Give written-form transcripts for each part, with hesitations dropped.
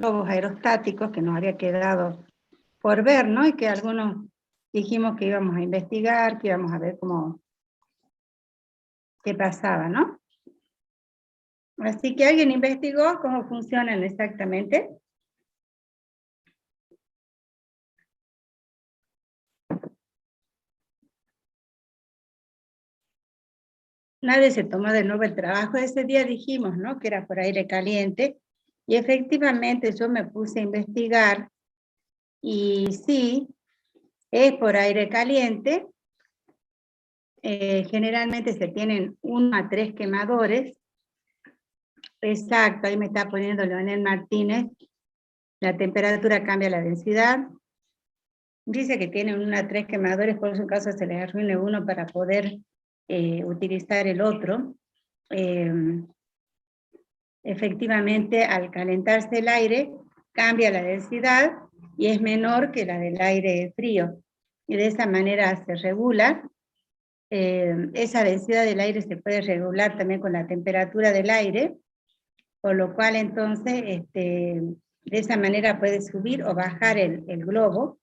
globos aerostáticos que nos había quedado por ver, ¿no? Y que algunos dijimos que íbamos a investigar, que íbamos a ver qué pasaba, ¿no? Así que alguien investigó cómo funcionan exactamente. Nadie se tomó de nuevo el trabajo. Ese día dijimos, ¿no? Que era por aire caliente. Y efectivamente yo me puse a investigar. Y sí, es por aire caliente. Generalmente se tienen 1 a 3 quemadores. Exacto, ahí me está poniendo Leonel Martínez. La temperatura cambia la densidad. Dice que tienen 1 a 3 quemadores, por su caso se les arruine uno para poder utilizar el otro. Efectivamente, al calentarse el aire, cambia la densidad y es menor que la del aire frío. Y de esa manera se regula. Esa densidad del aire se puede regular también con la temperatura del aire, por lo cual entonces de esa manera puede subir o bajar el globo,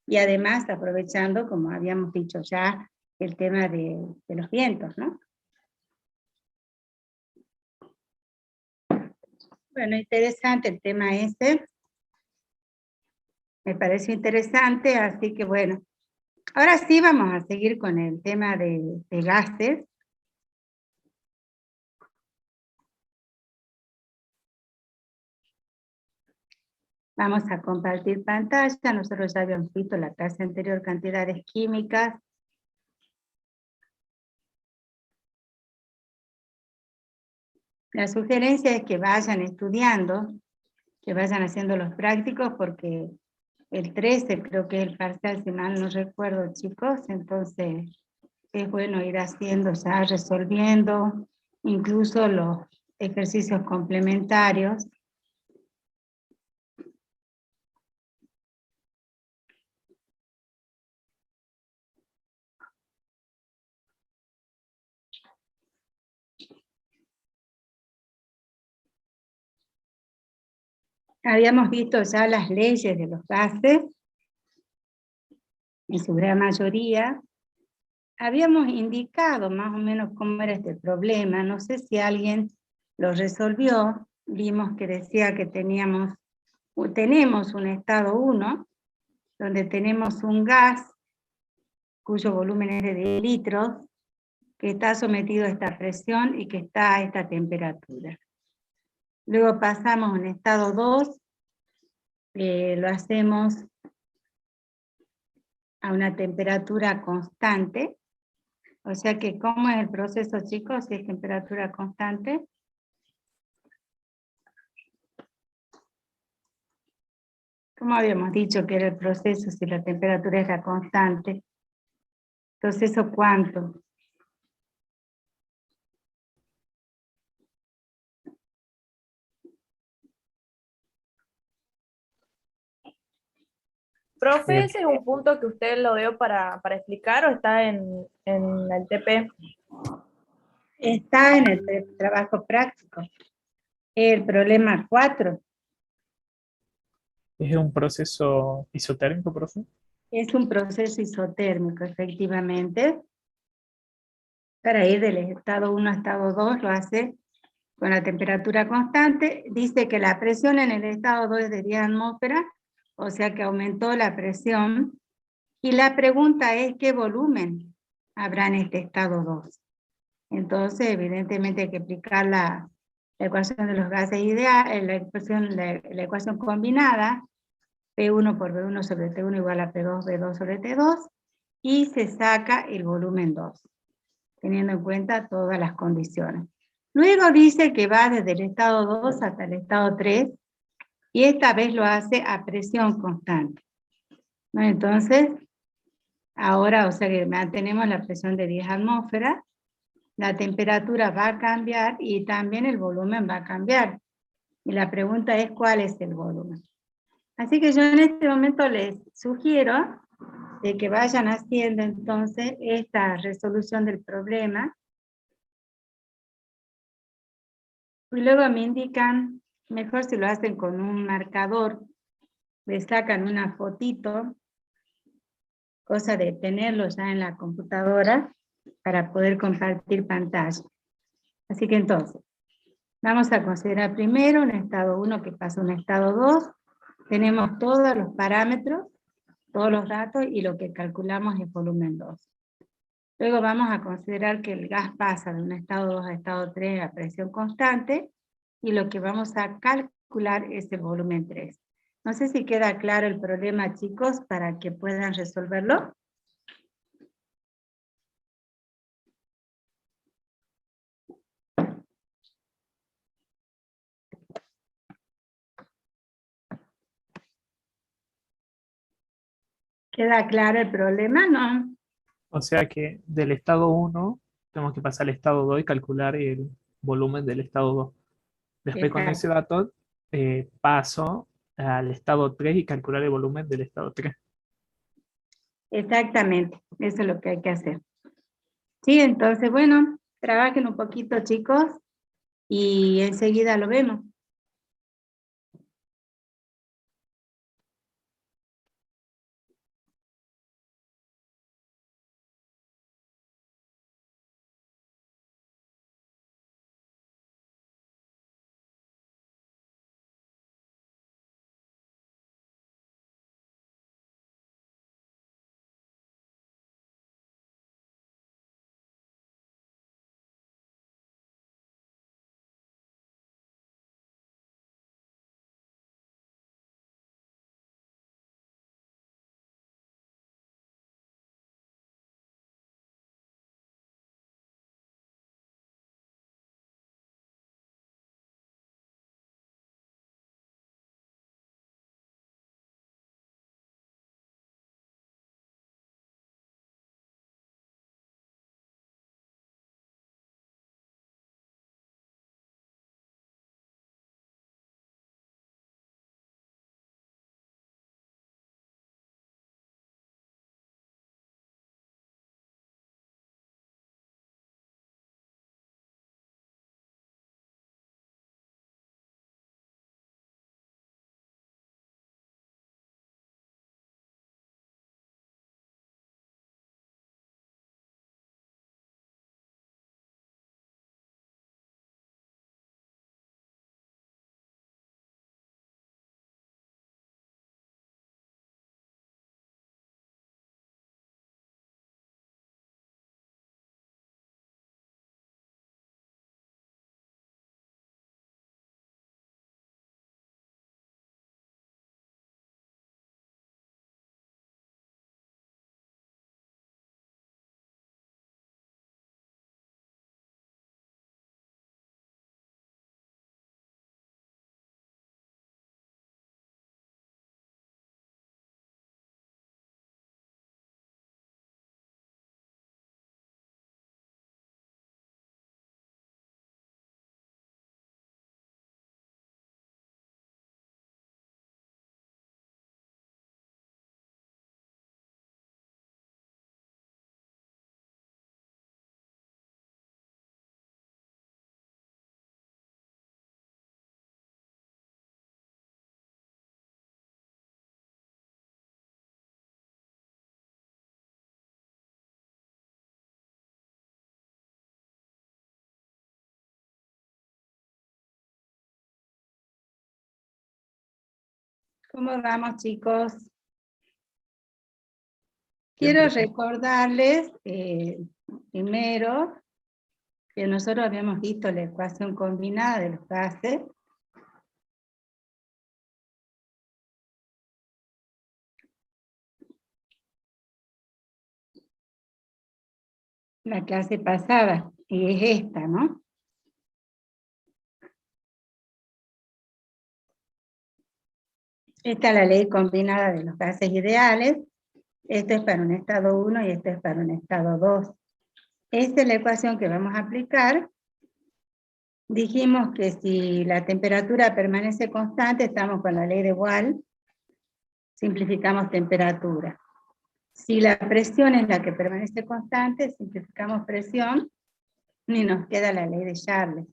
y además aprovechando, como habíamos dicho ya, el tema de los vientos, ¿no? Bueno, interesante el tema ese. Me pareció interesante, así que bueno. Ahora sí vamos a seguir con el tema de gases. Vamos a compartir pantalla. Nosotros ya habíamos visto la clase anterior cantidades químicas. La sugerencia es que vayan estudiando, que vayan haciendo los prácticos, porque el 13 creo que es el parcial, si mal no recuerdo, chicos. Entonces es bueno ir haciendo ya, resolviendo, incluso los ejercicios complementarios. Habíamos visto ya las leyes de los gases, en su gran mayoría. Habíamos indicado más o menos cómo era este problema. No sé si alguien lo resolvió. Vimos que decía que tenemos un estado 1, donde tenemos un gas cuyo volumen es de 10 litros, que está sometido a esta presión y que está a esta temperatura. Luego pasamos a un estado 2, lo hacemos a una temperatura constante. O sea que, ¿cómo es el proceso, chicos, si es temperatura constante? ¿Cómo habíamos dicho que era el proceso si la temperatura era constante? ¿Proceso cuánto? Profe, ¿ese es un punto que usted lo dio para explicar o está en el TP? Está en el trabajo práctico. El problema 4. ¿Es un proceso isotérmico, profe? Es un proceso isotérmico, efectivamente. Para ir del estado 1 a estado 2 lo hace con la temperatura constante. Dice que la presión en el estado 2 es de 10 atmósferas, o sea que aumentó la presión. Y la pregunta es, ¿qué volumen habrá en este estado 2? Entonces, evidentemente hay que aplicar la ecuación de los gases ideales, la ecuación combinada, P1 por V1 sobre T1 igual a P2, V2 sobre T2, y se saca el volumen 2, teniendo en cuenta todas las condiciones. Luego dice que va desde el estado 2 hasta el estado 3, y esta vez lo hace a presión constante. ¿No? Entonces, ahora, o sea que mantenemos la presión de 10 atmósferas, la temperatura va a cambiar y también el volumen va a cambiar. Y la pregunta es, ¿cuál es el volumen? Así que yo en este momento les sugiero de que vayan haciendo entonces esta resolución del problema. Y luego me indican mejor si lo hacen con un marcador, le sacan una fotito, cosa de tenerlo ya en la computadora para poder compartir pantalla. Así que entonces, vamos a considerar primero un estado 1 que pasa a un estado 2. Tenemos todos los parámetros, todos los datos, y lo que calculamos es volumen 2. Luego vamos a considerar que el gas pasa de un estado 2 a estado 3 a presión constante, y lo que vamos a calcular es el volumen 3. No sé si queda claro el problema, chicos, para que puedan resolverlo. ¿Queda claro el problema? ¿No? O sea que del estado 1 tenemos que pasar al estado 2 y calcular el volumen del estado 2. Después con ese Exacto. dato paso al estado 3 y calcular el volumen del estado 3. Exactamente, eso es lo que hay que hacer. Sí, entonces, bueno, trabajen un poquito, chicos, y enseguida lo vemos. ¿Cómo vamos, chicos? Bien, Quiero profe. recordarles, primero, que nosotros habíamos visto la ecuación combinada de los gases. La clase pasada, y es esta, ¿no? Esta es la ley combinada de los gases ideales. Esto es para un estado 1 y esto es para un estado 2. Esta es la ecuación que vamos a aplicar. Dijimos que si la temperatura permanece constante, estamos con la ley de Wahl, simplificamos temperatura. Si la presión es la que permanece constante, simplificamos presión, y nos queda la ley de Charles.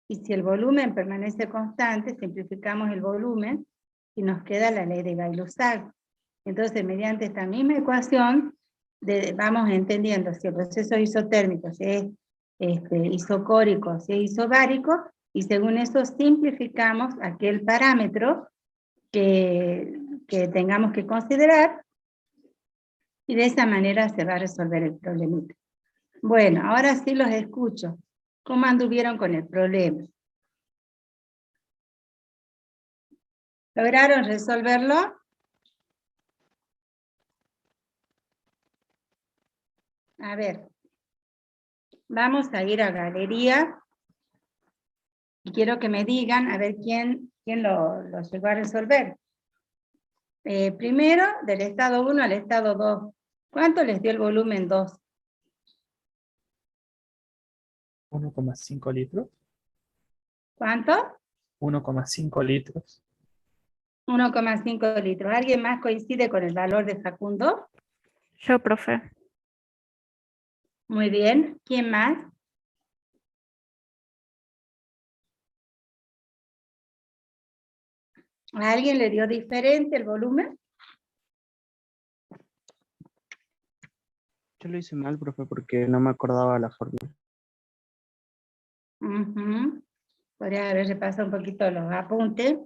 Y si el volumen permanece constante, simplificamos el volumen y nos queda la ley de Gay-Lussac. Entonces, mediante esta misma ecuación, vamos entendiendo si el proceso isotérmico, si es isocórico, si es isobárico, y según eso simplificamos aquel parámetro que tengamos que considerar, y de esa manera se va a resolver el problemita. Bueno, ahora sí los escucho. ¿Cómo anduvieron con el problema? ¿Lograron resolverlo? A ver, vamos a ir a galería, y quiero que me digan, a ver quién lo llegó a resolver. Primero, del estado 1 al estado 2. ¿Cuánto les dio el volumen 2? 1,5 litros. ¿Cuánto? 1,5 litros. 1,5 litros. ¿Alguien más coincide con el valor de Facundo? Yo, profe. Muy bien. ¿Quién más? ¿A alguien le dio diferente el volumen? Yo lo hice mal, profe, porque no me acordaba la fórmula. Podría haber repasado un poquito los apuntes,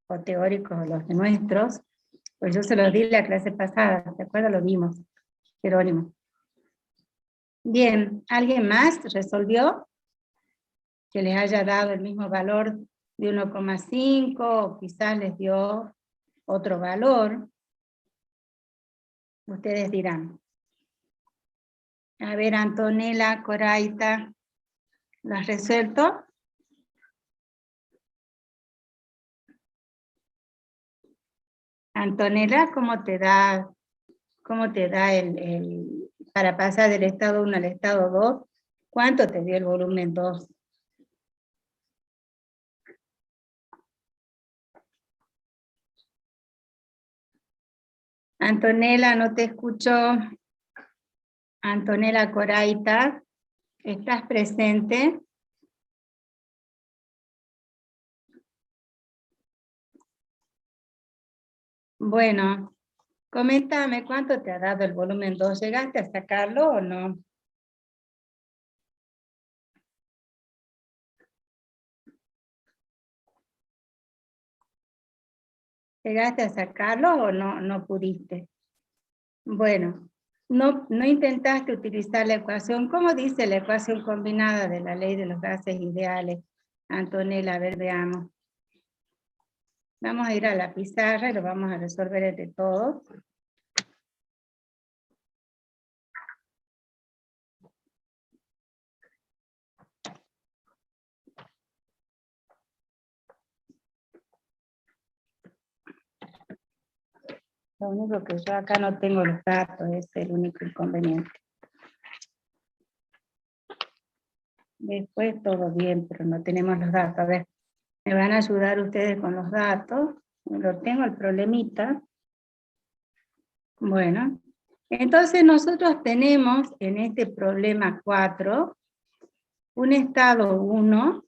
o teóricos, o los de nuestros, pues yo se los di la clase pasada, ¿de acuerdo? Lo vimos, Jerónimo. Bien, ¿alguien más resolvió que les haya dado el mismo valor de 1,5, o quizás les dio otro valor? Ustedes dirán. A ver, Antonella, Coraita, ¿lo has resuelto? Antonella, ¿cómo te da para pasar del estado 1 al estado 2? ¿Cuánto te dio el volumen 2? Antonella, no te escucho. Antonella Coraita, ¿estás presente? Bueno, coméntame cuánto te ha dado el volumen 2. ¿Llegaste a sacarlo o no? ¿Llegaste a sacarlo o no pudiste? Bueno, no intentaste utilizar la ecuación. ¿Cómo dice la ecuación combinada de la ley de los gases ideales? Antonella, a ver, veamos. Vamos a ir a la pizarra y lo vamos a resolver entre todos. Lo único que yo acá no tengo los datos, es el único inconveniente. Después todo bien, pero no tenemos los datos. A ver, me van a ayudar ustedes con los datos. Lo tengo el problemita. Bueno, entonces nosotros tenemos en este problema 4 un estado 1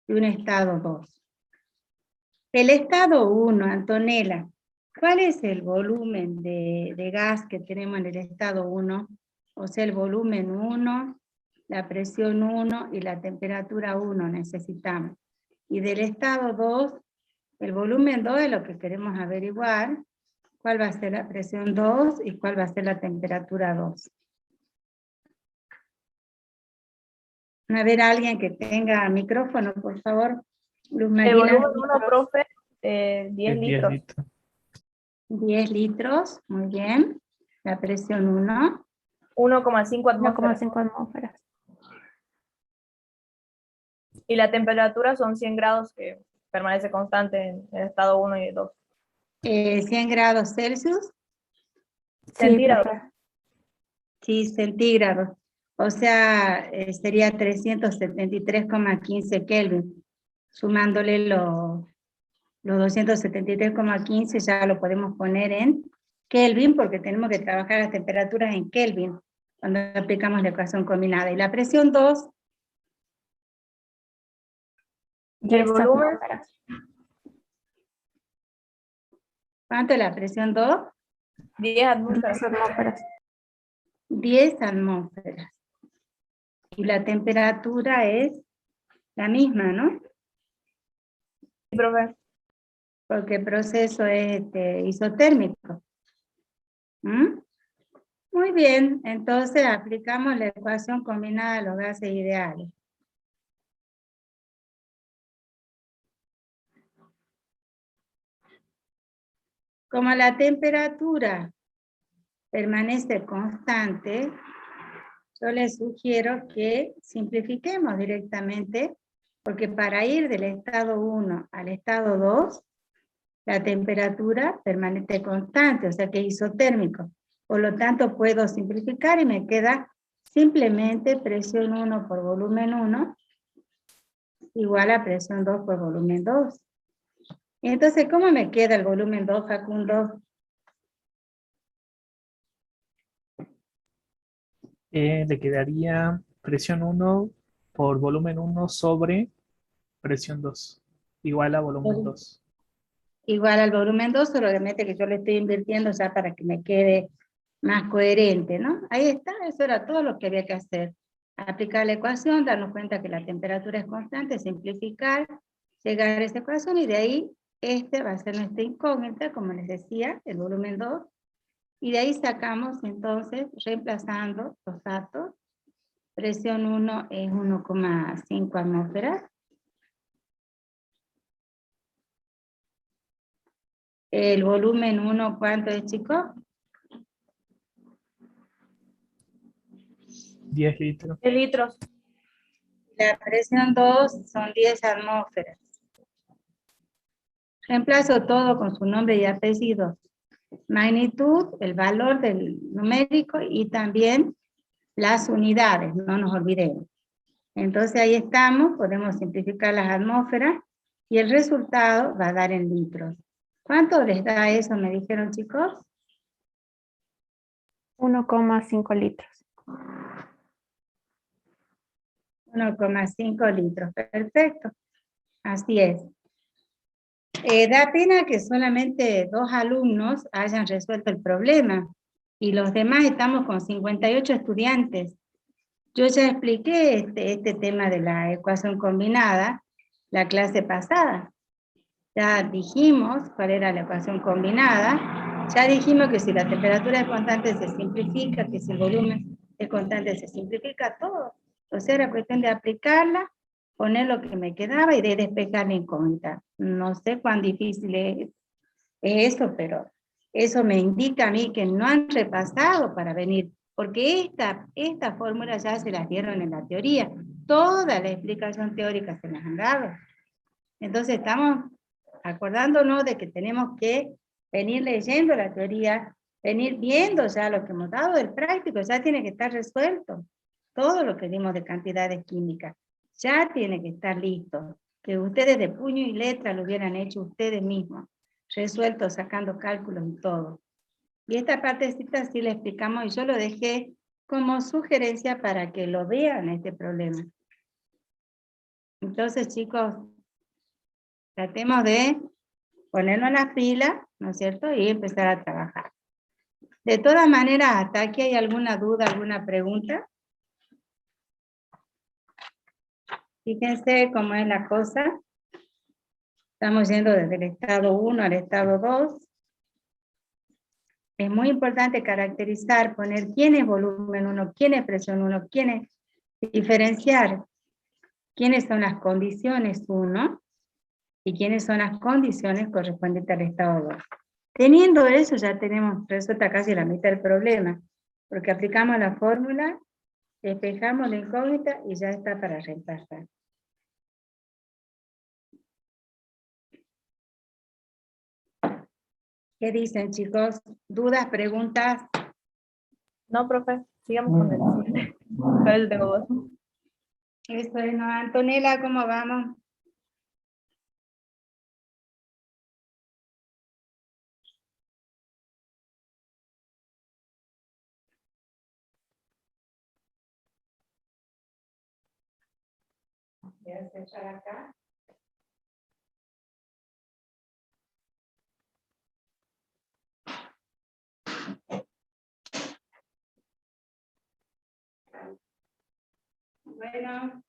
y un estado 2. El estado 1, Antonella, ¿cuál es el volumen de gas que tenemos en el estado 1? O sea, el volumen 1, la presión 1 y la temperatura 1 necesitamos. Y del estado 2, el volumen 2 es lo que queremos averiguar. ¿Cuál va a ser la presión 2 y cuál va a ser la temperatura 2? A ver, alguien que tenga micrófono, por favor. Luz El Marina. volumen 1, profe, 10 litros. 10 litros, muy bien. La presión 1. 1,5 atmósferas. 1,5 atmósferas. Y la temperatura son 100 grados, que permanece constante en el estado 1 y 2. 100 grados Celsius. Centígrados. profe. Sí, centígrados. O sea, sería 373,15 Kelvin. Sumándole los 273,15 ya lo podemos poner en Kelvin, porque tenemos que trabajar las temperaturas en Kelvin cuando aplicamos la ecuación combinada. Y la presión 2, ¿Y el volumen? ¿Cuánto es la presión 2? 10 atmósferas. 10 atmósferas. Y la temperatura es la misma, ¿no? Sí, profe. Porque el proceso es isotérmico. ¿Mm? Muy bien, entonces aplicamos la ecuación combinada de los gases ideales. Como la temperatura permanece constante, yo les sugiero que simplifiquemos directamente, porque para ir del estado 1 al estado 2, la temperatura permanece constante, o sea que es isotérmico. Por lo tanto, puedo simplificar y me queda simplemente presión 1 por volumen 1 igual a presión 2 por volumen 2. Y entonces, ¿cómo me queda el volumen 2, Facundo? Le quedaría presión 1 por volumen 1 sobre presión 2, igual a volumen 2. Igual al volumen 2, solamente que yo le estoy invirtiendo ya para que me quede más coherente, ¿no? Ahí está, eso era todo lo que había que hacer. Aplicar la ecuación, darnos cuenta que la temperatura es constante, simplificar, llegar a esa ecuación y de ahí este va a ser nuestra incógnita, como les decía, el volumen 2. Y de ahí sacamos entonces, reemplazando los datos, presión 1 es 1,5 atmósferas. El volumen 1, ¿cuánto es, chicos? 10 litros. 10 litros. La presión 2 son 10 atmósferas. Reemplazo todo con su nombre y apellido. Magnitud, el valor del numérico y también las unidades, no nos olvidemos. Entonces ahí estamos, podemos simplificar las atmósferas y el resultado va a dar en litros. ¿Cuánto les da eso, me dijeron, chicos? 1,5 litros. 1,5 litros, perfecto. Así es. Da pena que solamente 2 alumnos hayan resuelto el problema y los demás estamos con 58 estudiantes. Yo ya expliqué este tema de la ecuación combinada la clase pasada. Ya dijimos cuál era la ecuación combinada. Ya dijimos que si la temperatura es constante se simplifica, que si el volumen es constante se simplifica todo. O sea, era cuestión de aplicarla, poner lo que me quedaba y de despejar la incógnita. No sé cuán difícil es eso, pero eso me indica a mí que no han repasado para venir, porque esta fórmula ya se las dieron en la teoría. Toda la explicación teórica se las han dado. Entonces estamos acordándonos de que tenemos que venir leyendo la teoría, venir viendo ya lo que hemos dado del práctico, ya tiene que estar resuelto. Todo lo que dimos de cantidades químicas, ya tiene que estar listo. Que ustedes de puño y letra lo hubieran hecho ustedes mismos, resuelto, sacando cálculos y todo. Y esta partecita sí la explicamos y yo lo dejé como sugerencia para que lo vean este problema. Entonces, chicos, tratemos de ponernos en la fila, ¿no es cierto? Y empezar a trabajar. De todas maneras, ¿hasta aquí hay alguna duda, alguna pregunta? Fíjense cómo es la cosa. Estamos yendo desde el estado 1 al estado 2. Es muy importante caracterizar, poner quién es volumen 1, quién es presión 1, quién es diferenciar quiénes son las condiciones 1 y quiénes son las condiciones correspondientes al estado 2. Teniendo eso ya tenemos resuelta casi la mitad del problema, porque aplicamos la fórmula, despejamos la incógnita y ya está para reemplazar. ¿Qué dicen, chicos? ¿Dudas, preguntas? No, profe, sigamos con el siguiente. A ver, tengo dos. Eso es, ¿no? Antonella, ¿cómo vamos? Voy a cerrar acá. Bueno.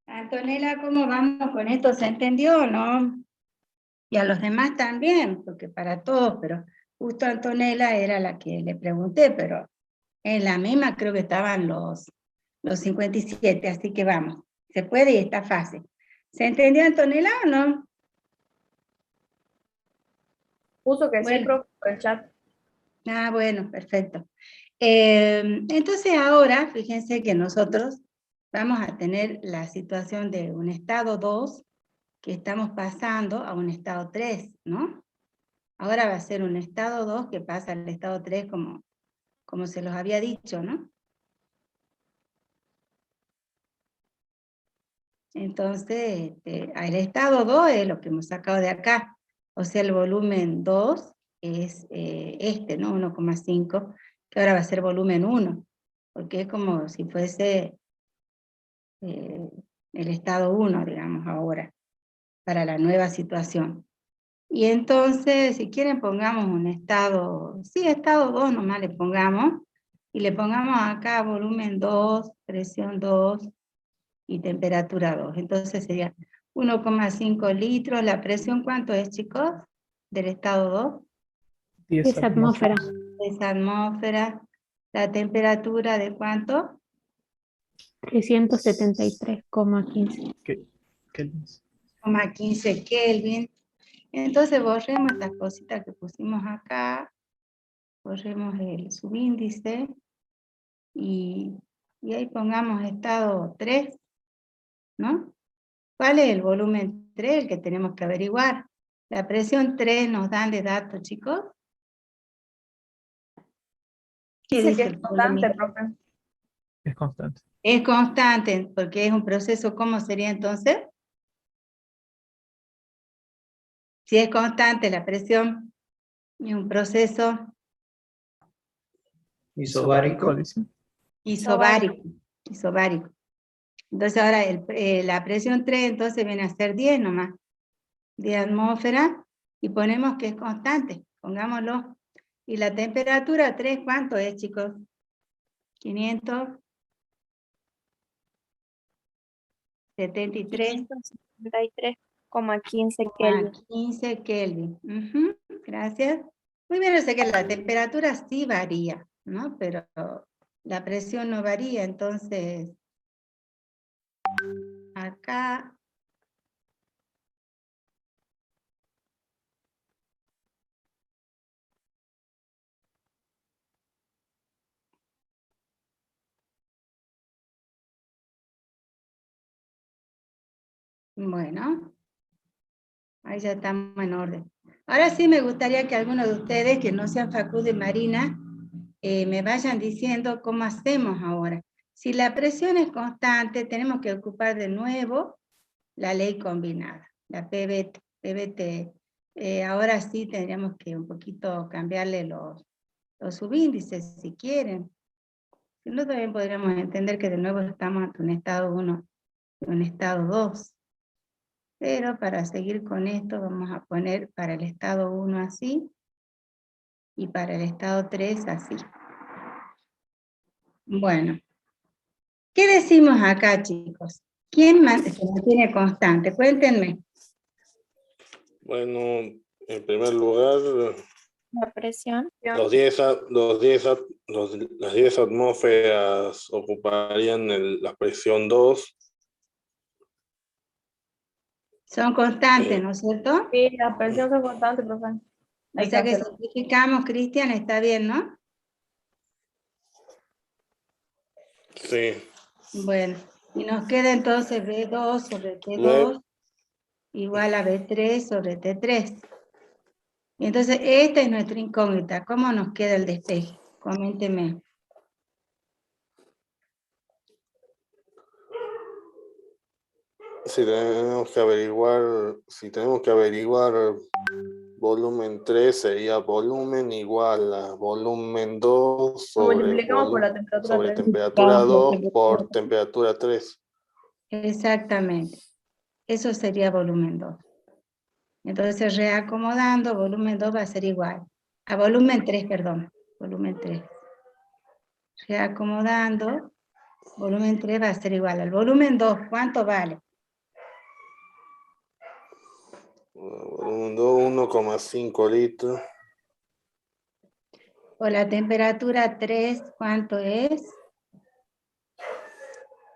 Antonella, ¿cómo vamos con esto? ¿Se entendió o no? Y a los demás también, porque para todos, pero justo Antonella era la que le pregunté, pero en la misma creo que estaban los 57, así que vamos, se puede y está fácil. ¿Se entendió Antonella o no? Puso que sí, Bueno. profe, por el chat. Ah, bueno, perfecto. Entonces ahora, fíjense que nosotros vamos a tener la situación de un estado 2, que estamos pasando a un estado 3, ¿no? Ahora va a ser un estado 2 que pasa al estado 3 como se los había dicho, ¿no? Entonces, el estado 2 es lo que hemos sacado de acá, o sea, el volumen 2 es ¿no? 1,5, que ahora va a ser volumen 1, porque es como si fuese el estado 1, digamos, ahora, para la nueva situación. Y entonces, si quieren, pongamos un estado, sí, estado 2 nomás le pongamos, y le pongamos acá volumen 2, presión 2 y temperatura 2. Entonces sería 1,5 litros. ¿La presión cuánto es, chicos? Del estado 2. 10 10 atmósferas. Esa atmósfera. ¿La temperatura de cuánto? 373,15. Kelvins. 0,15 Kelvin. Entonces borremos estas cositas que pusimos acá, borremos el subíndice y ahí pongamos estado 3, ¿no? ¿Cuál es el volumen 3? El que tenemos que averiguar. La presión 3 nos dan de datos, chicos. ¿Qué Dice que dice es el constante, volumen? profe. Es constante. Es constante, porque es un proceso, ¿cómo sería entonces? Si es constante la presión y un proceso Isobárico. Dice. isobárico. Isobárico. Entonces ahora la presión 3 entonces viene a ser 10 nomás, 10 atmósferas, y ponemos que es constante, pongámoslo. Y la temperatura 3, ¿cuánto es, chicos? 573,15 573,15 Kelvin. Kelvin. Ujú, gracias. Muy bien, o sea que la temperatura sí varía, ¿no? Pero la presión no varía, entonces acá bueno, ahí ya estamos en orden. Ahora sí me gustaría que algunos de ustedes, que no sean Facundo y Marina, me vayan diciendo cómo hacemos ahora. Si la presión es constante, tenemos que ocupar de nuevo la ley combinada, la PBT. Ahora sí tendríamos que un poquito cambiarle los subíndices, si quieren. Si no, también podríamos entender que de nuevo estamos ante un estado 1 y un estado 2. Pero para seguir con esto vamos a poner para el estado 1 así y para el estado 3 así. Bueno, ¿qué decimos acá, chicos? ¿Quién se mantiene constante? Cuéntenme. Bueno, en primer lugar, La presión. las 10 atmósferas ocuparían la presión 2. Son constantes, ¿no es cierto? Sí, la presión es constante, profe. O sea que simplificamos, Cristian, está bien, ¿no? Sí. Bueno, y nos queda entonces B2 sobre T2 igual a B3 sobre T3. Y entonces esta es nuestra incógnita. ¿Cómo nos queda el despeje? Coménteme. Si tenemos que averiguar volumen 3, sería volumen igual a volumen 2 Lo multiplicamos por la temperatura sobre 3. temperatura 2 por temperatura 3. Exactamente. Eso sería volumen 2. Entonces, reacomodando, volumen 2 va a ser igual. A volumen 3, perdón. Volumen 3. Reacomodando, Volumen 3 va a ser igual al volumen 2. ¿Cuánto vale? Volumen 2, 1,5 litros. O la temperatura 3, ¿cuánto es?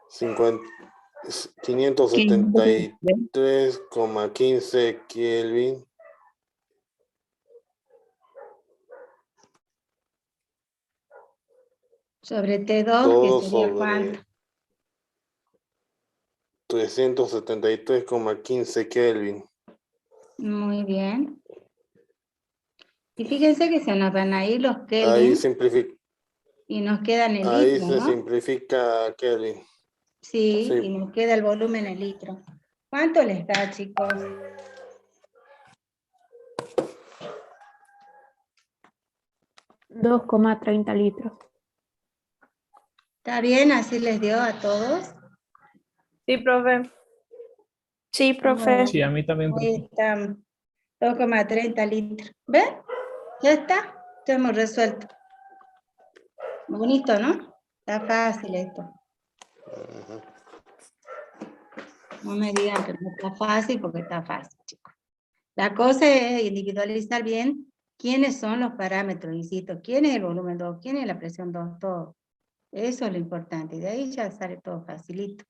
573,15 Kelvin. Sobre T2, Todo que sería sobre cuánto. 373,15 Kelvin. Muy bien. Y fíjense que se nos van a ir los Ahí Kelvin y nos quedan en ahí litros, se ¿no? simplifica Kelvin. Sí, Sí. y nos queda el volumen en litros. ¿Cuánto les da, chicos? $2,30 litros. ¿Está bien? ¿Así les dio a todos? Sí, profe. Sí, profe. Sí, a mí también. Ahí están, 2,30 litros. ¿Ven? Ya está, ya hemos resuelto. Bonito, ¿no? Está fácil esto. Ujú. No me digan que no está fácil, porque está fácil, chicos. La cosa es individualizar bien quiénes son los parámetros, insisto, quién es el volumen 2, quién es la presión 2, todo. Eso es lo importante, y de ahí ya sale todo facilito.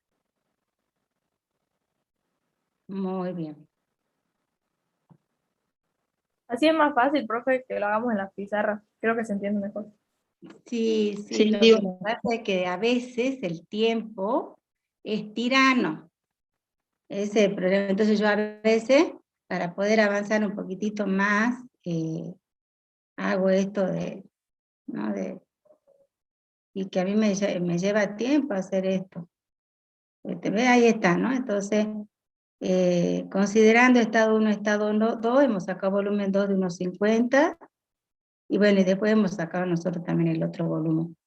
Muy bien. Así es más fácil, profe, que lo hagamos en la pizarra. Creo que se entiende mejor. Sí, sí, Sí, lo digo. que pasa es que a veces el tiempo es tirano. Ese es el problema. Entonces yo a veces, para poder avanzar un poquitito más, hago esto ¿no? Y que a mí me lleva tiempo hacer esto. Ahí está, ¿no? Entonces, considerando estado 1, estado 2, hemos sacado volumen 2 de unos 50, y bueno, y después hemos sacado nosotros también el otro volumen.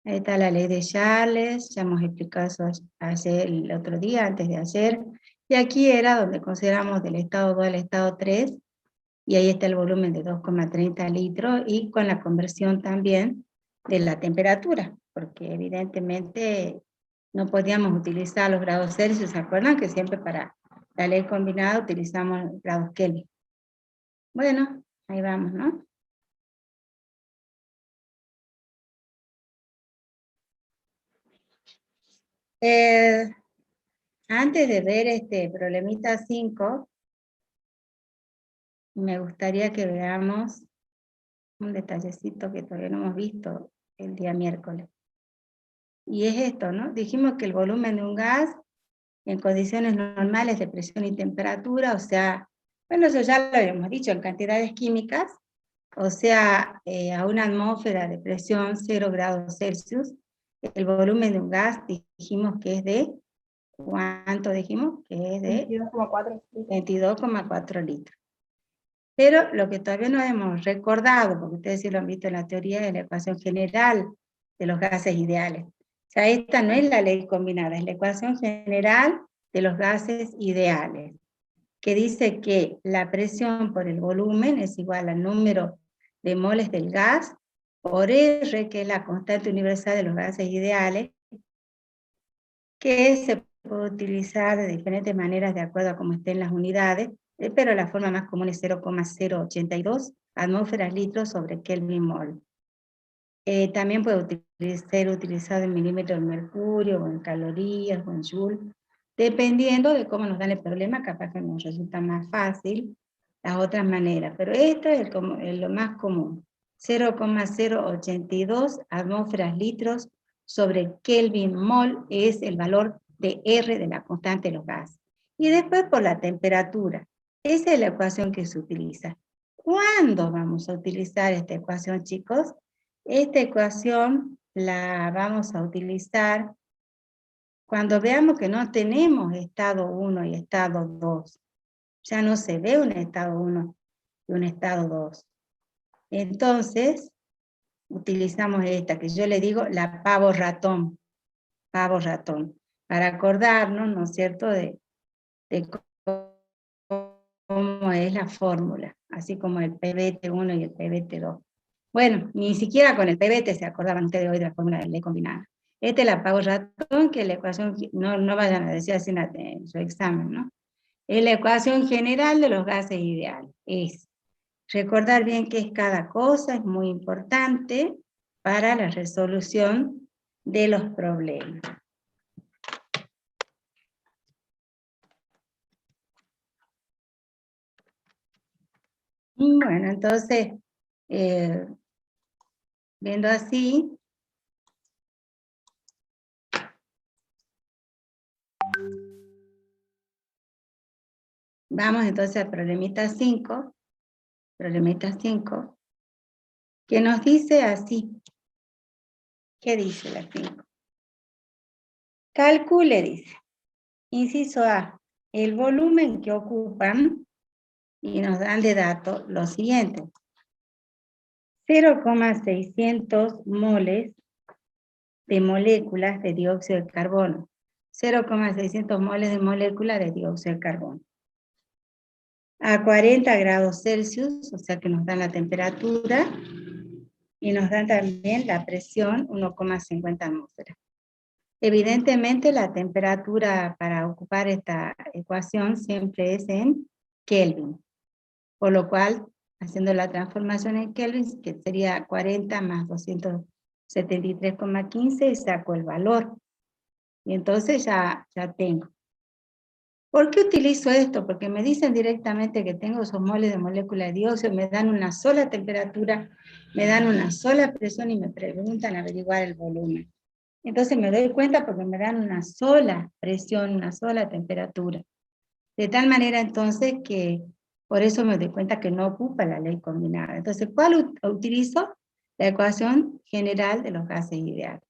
Ahí está la ley de Charles, ya hemos explicado eso ayer, el otro día, antes de ayer, y aquí era donde consideramos del estado 2 al estado 3, y ahí está el volumen de 2,30 litros, y con la conversión también de la temperatura, porque evidentemente no podíamos utilizar los grados Celsius. ¿Se acuerdan que siempre para la ley combinada utilizamos grados Kelvin? Bueno, ahí vamos, ¿no? Antes de ver este problemita 5, me gustaría que veamos un detallecito que todavía no hemos visto el día miércoles. Y es esto, ¿no? Dijimos que el volumen de un gas en condiciones normales de presión y temperatura, o sea, bueno, eso ya lo habíamos dicho, en cantidades químicas, o sea, a una atmósfera de presión 0 grados Celsius, el volumen de un gas dijimos que es de, ¿cuánto dijimos? Que es de 22,4. 22,4 litros. Pero lo que todavía no hemos recordado, porque ustedes sí lo han visto en la teoría, es la ecuación general de los gases ideales. O sea, esta no es la ley combinada, es la ecuación general de los gases ideales, que dice que la presión por el volumen es igual al número de moles del gas por R, que es la constante universal de los gases ideales, que se puede utilizar de diferentes maneras de acuerdo a cómo estén las unidades, pero la forma más común es 0,082 atmósferas litros sobre Kelvin mol. También puede ser utilizado en milímetros de mercurio, o en calorías, o en joule, dependiendo de cómo nos dan el problema. Capaz que nos resulta más fácil las otras maneras, pero esto es lo más común. 0,082 atmósferas litros sobre Kelvin mol es el valor de R de la constante de los gases. Y después por la temperatura. Esa es la ecuación que se utiliza. ¿Cuándo vamos a utilizar esta ecuación, chicos? Esta ecuación la vamos a utilizar cuando veamos que no tenemos estado 1 y estado 2. Ya no se ve un estado 1 y un estado 2. Entonces, utilizamos esta, que yo le digo la pavo ratón, para acordarnos, ¿no es cierto?, de cómo es la fórmula, así como el PBT1 y el PBT2. Bueno, ni siquiera con el PBT se acordaban ustedes hoy de la fórmula de ley combinada. Este la pago ratón, que la ecuación, no vayan a decir así en su examen, ¿no? Es la ecuación general de los gases ideales. Es recordar bien qué es cada cosa, es muy importante para la resolución de los problemas. Bueno, entonces, viendo así, vamos entonces al problemita 5, que nos dice así. ¿Qué dice la 5? Calcule, dice. Inciso A, el volumen que ocupan, y nos dan de dato lo siguiente. 0,600 moles de moléculas de dióxido de carbono. 0,600 moles de moléculas de dióxido de carbono. A 40 grados Celsius, o sea que nos dan la temperatura, y nos dan también la presión, 1,50 atmósferas. Evidentemente la temperatura para ocupar esta ecuación siempre es en Kelvin, por lo cual, haciendo la transformación en Kelvin, que sería 40 más 273,15, y saco el valor. Y entonces ya tengo. ¿Por qué utilizo esto? Porque me dicen directamente que tengo esos moles de molécula de dióxido, me dan una sola temperatura, me dan una sola presión y me preguntan averiguar el volumen. Entonces me doy cuenta porque me dan una sola presión, una sola temperatura. De tal manera entonces que por eso me doy cuenta que no ocupa la ley combinada. Entonces, ¿cuál utilizo? La ecuación general de los gases ideales.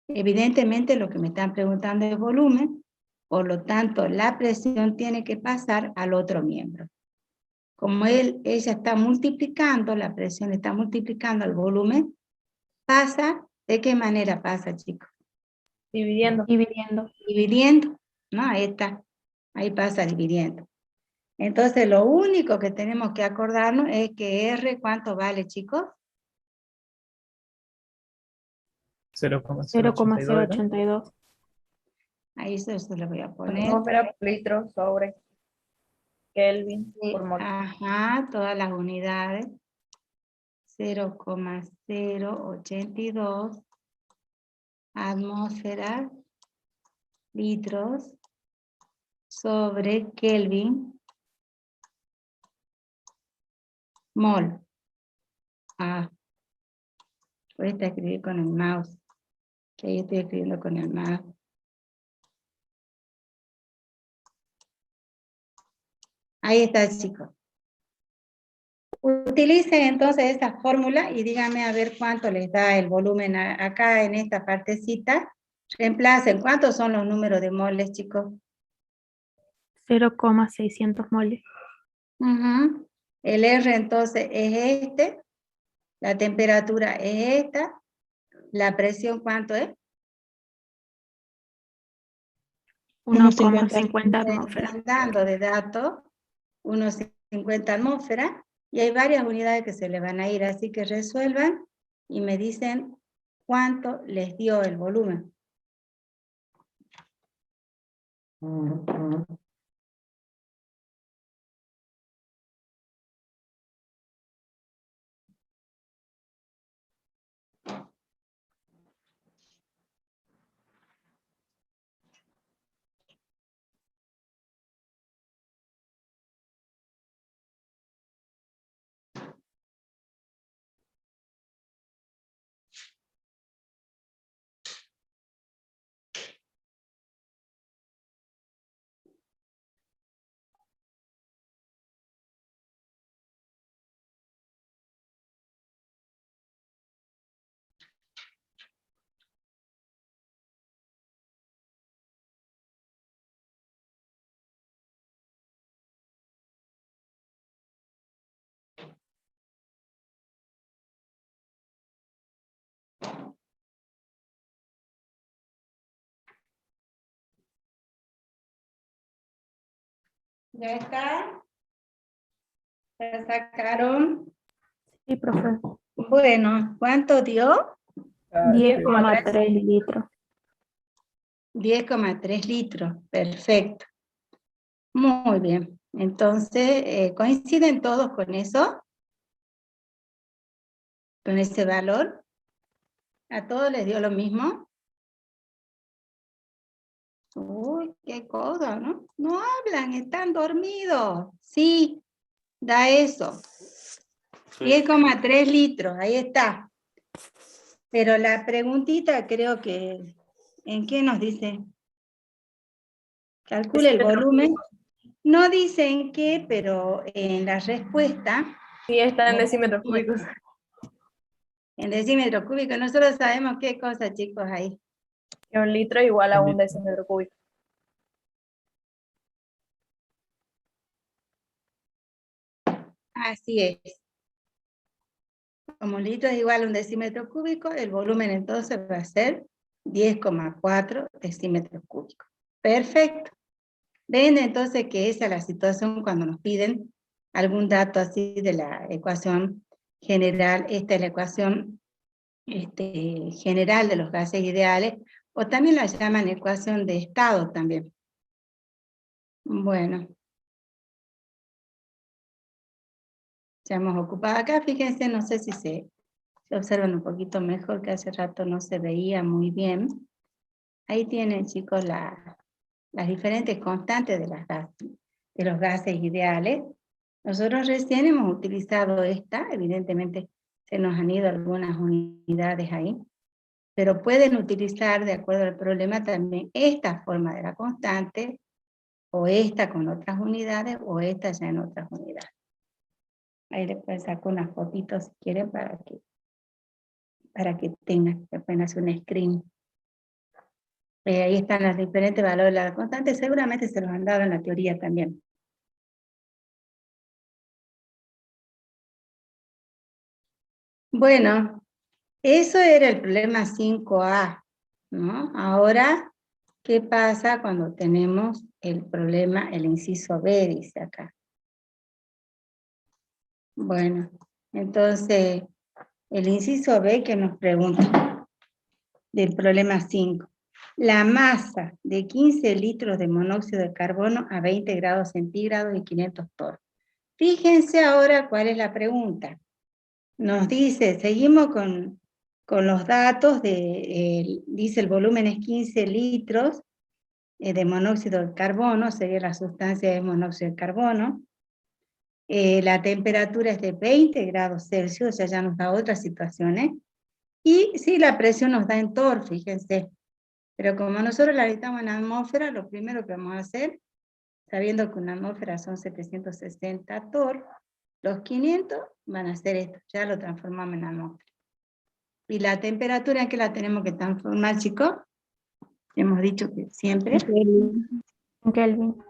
Evidentemente lo que me están preguntando es volumen, por lo tanto la presión tiene que pasar al otro miembro. Como ella está multiplicando, la presión está multiplicando el volumen, pasa, ¿de qué manera pasa, chicos? Dividiendo. Dividiendo, ¿no? Ahí está, ahí pasa dividiendo. Entonces lo único que tenemos que acordarnos es que R, ¿cuánto vale, chicos? 0,082. 0,082. Ahí eso lo voy a poner. Atmósfera, litros sobre Kelvin por mol. Ajá, todas las unidades. 0,082 atmósferas, litros, sobre Kelvin, mol. Voy a escribir con el mouse, que ahí estoy escribiendo con el mouse. Ahí está, chicos. Utilicen entonces esta fórmula y díganme a ver cuánto les da el volumen acá en esta partecita. Reemplacen, ¿cuántos son los números de moles, chicos? 0,600 moles. Ujú. El R entonces es este, la temperatura es esta, la presión ¿cuánto es? 1,50 Me atmósferas. están dando de datos 1,50 atmósferas y hay varias unidades que se le van a ir, así que resuelvan y me dicen cuánto les dio el volumen. ¿Ya está? ¿Ya sacaron? Sí, profe. Bueno, ¿cuánto dio? Ah, 10,3 litros. 10,3 litros, perfecto. Muy bien, entonces, ¿coinciden todos con eso? ¿Con ese valor? ¿A todos les dio lo mismo? Uy, qué cosa, ¿no? No hablan, están dormidos. Sí, da eso. Sí. 10,3 litros, ahí está. Pero la preguntita creo que, ¿en qué nos dice? Calcule el volumen. No dice en qué, pero en la respuesta, Sí, está en decímetros cúbicos. en decímetro cúbico, nosotros sabemos qué cosa, chicos, ahí. Y 1 litro es igual a Un 1 decímetro cúbico. Así es. Como un litro es igual a un decímetro cúbico, el volumen entonces va a ser 10,4 decímetros cúbicos. Perfecto. Ven entonces que esa es la situación cuando nos piden algún dato así de la ecuación general. Esta es la ecuación general de los gases ideales, o también la llaman ecuación de estado también. Bueno. Ya hemos ocupado acá, fíjense, no sé si se observan un poquito mejor, que hace rato no se veía muy bien. Ahí tienen, chicos, las diferentes constantes de los gases ideales. Nosotros recién hemos utilizado esta, evidentemente se nos han ido algunas unidades ahí, pero pueden utilizar, de acuerdo al problema, también esta forma de la constante, o esta con otras unidades, o esta ya en otras unidades. Ahí les pueden sacar unas fotitos si quieren para que tengan, que pueden hacer un screen. Ahí están los diferentes valores de la constante, seguramente se los han dado en la teoría también. Bueno, eso era el problema 5A, ¿no? Ahora, ¿qué pasa cuando tenemos el problema, el inciso B, dice acá? Bueno, entonces, el inciso B que nos pregunta del problema 5. La masa de 15 litros de monóxido de carbono a 20 grados centígrados y 500 torres. Fíjense ahora cuál es la pregunta. Nos dice, seguimos con los datos, dice el volumen es 15 litros de monóxido de carbono, sería la sustancia de monóxido de carbono. La temperatura es de 20 grados Celsius, o sea, ya nos da otras situaciones. Y sí, la presión nos da en torr, fíjense. Pero como nosotros la necesitamos en atmósfera, lo primero que vamos a hacer, sabiendo que una atmósfera son 760 torr, los 500 van a ser esto, ya lo transformamos en atmósfera. ¿Y la temperatura en que la tenemos que transformar, chicos? Hemos dicho que siempre. Kelvin.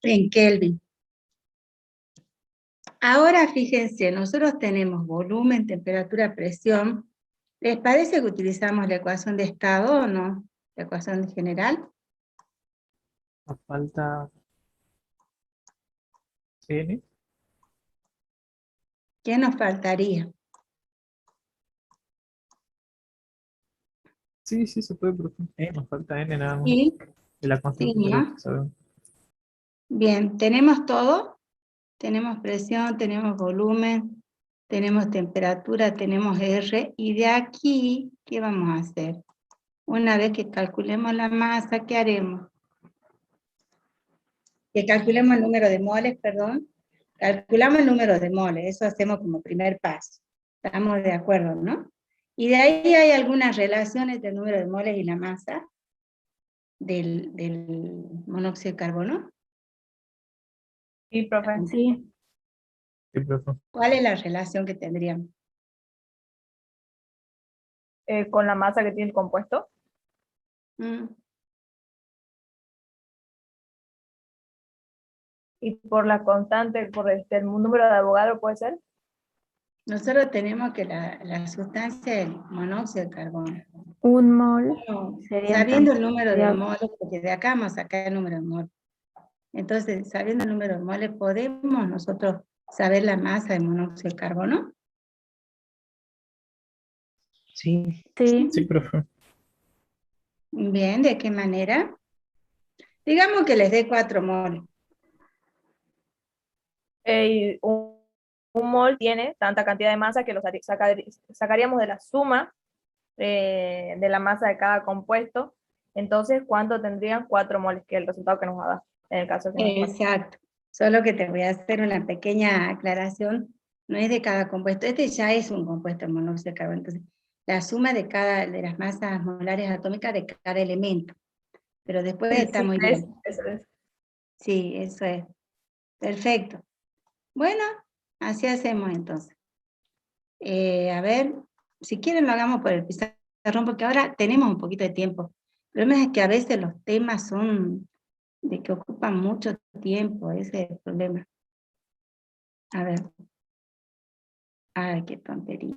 En Kelvin. Ahora fíjense, nosotros tenemos volumen, temperatura, presión. ¿Les parece que utilizamos la ecuación de estado o no? La ecuación general. Nos falta N. ¿Qué nos faltaría? Sí, sí, se puede, profe. Nos falta N nada más. Sí, De la sí, constante ¿no? que sabemos. Bien, tenemos todo. Tenemos presión, tenemos volumen, tenemos temperatura, tenemos R. Y de aquí, ¿qué vamos a hacer? Una vez que calculemos la masa, ¿qué haremos? Que calculemos el número de moles, perdón. Calculamos el número de moles, eso hacemos como primer paso. Estamos de acuerdo, ¿no? Y de ahí hay algunas relaciones entre el número de moles y la masa del monóxido de carbono. Sí, profe. Sí. Sí, profe. ¿Cuál es la relación que tendríamos? Con la masa que tiene el compuesto. Mm. Y por la constante, por el número de Avogadro, ¿puede ser? Nosotros tenemos que la sustancia es el monóxido de carbono. 1 mol No, sería sabiendo el entonces número de sería moles, porque de acá vamos a sacar el número de moles. Entonces, sabiendo el número de moles, podemos nosotros saber la masa de monóxido de carbono? Sí, Sí. sí, profe. Bien, ¿de qué manera? Digamos que les dé 4 moles. Un mol tiene tanta cantidad de masa que sacaríamos de la suma de la masa de cada compuesto. Entonces, ¿cuánto tendrían 4 moles? Que es el resultado que nos va a dar en el caso que nos pase. Exacto. Solo que te voy a hacer una pequeña aclaración. No es de cada compuesto. Este ya es un compuesto de monóxido de carbono. Entonces, la suma de las masas molares atómicas de cada elemento. Pero después está muy bien. Eso es. Sí, eso es. Perfecto. Bueno, así hacemos entonces. A ver, si quieren lo hagamos por el pizarrón, porque ahora tenemos un poquito de tiempo. El problema es que a veces los temas son de que ocupan mucho tiempo, ese es el problema. A ver. Ay, qué tontería.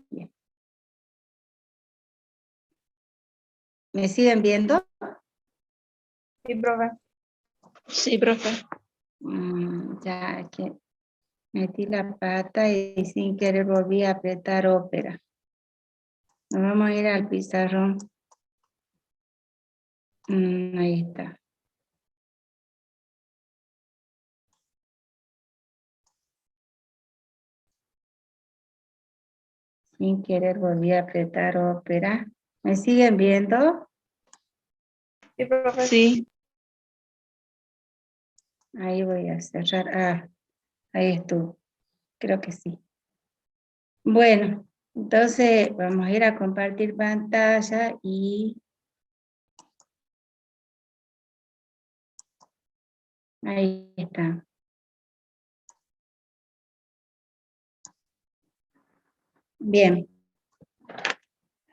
¿Me siguen viendo? Sí, profe. Sí, profe. Ya que metí la pata y sin querer volví a apretar ópera. Nos vamos a ir al pizarrón. Ahí está. Sin querer volví a apretar ópera. ¿Me siguen viendo? Sí, profe. Sí. Ahí voy a cerrar. Ah, ahí estuvo. Creo que sí. Bueno, entonces vamos a ir a compartir pantalla y ahí está. Bien.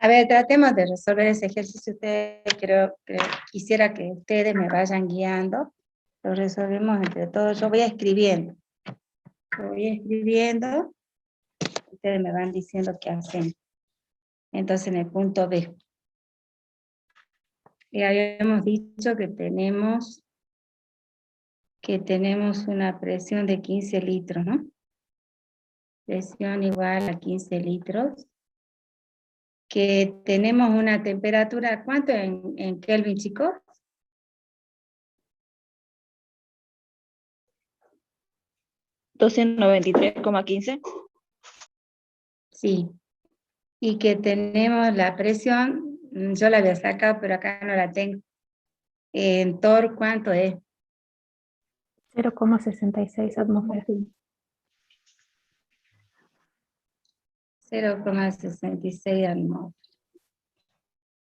A ver, tratemos de resolver ese ejercicio. Quisiera que ustedes me vayan guiando. Lo resolvemos entre todos. Yo voy escribiendo. Ustedes me van diciendo qué hacen. Entonces, en el punto B. Y habíamos dicho que tenemos una presión de 15 litros, ¿no? Presión igual a 15 litros. Que tenemos una temperatura, ¿cuánto en Kelvin, chicos? 293,15. Sí. Y que tenemos la presión, yo la había sacado, pero acá no la tengo. En torr, ¿cuánto es? 0,66 atmósferas. 0,66 atmósferas.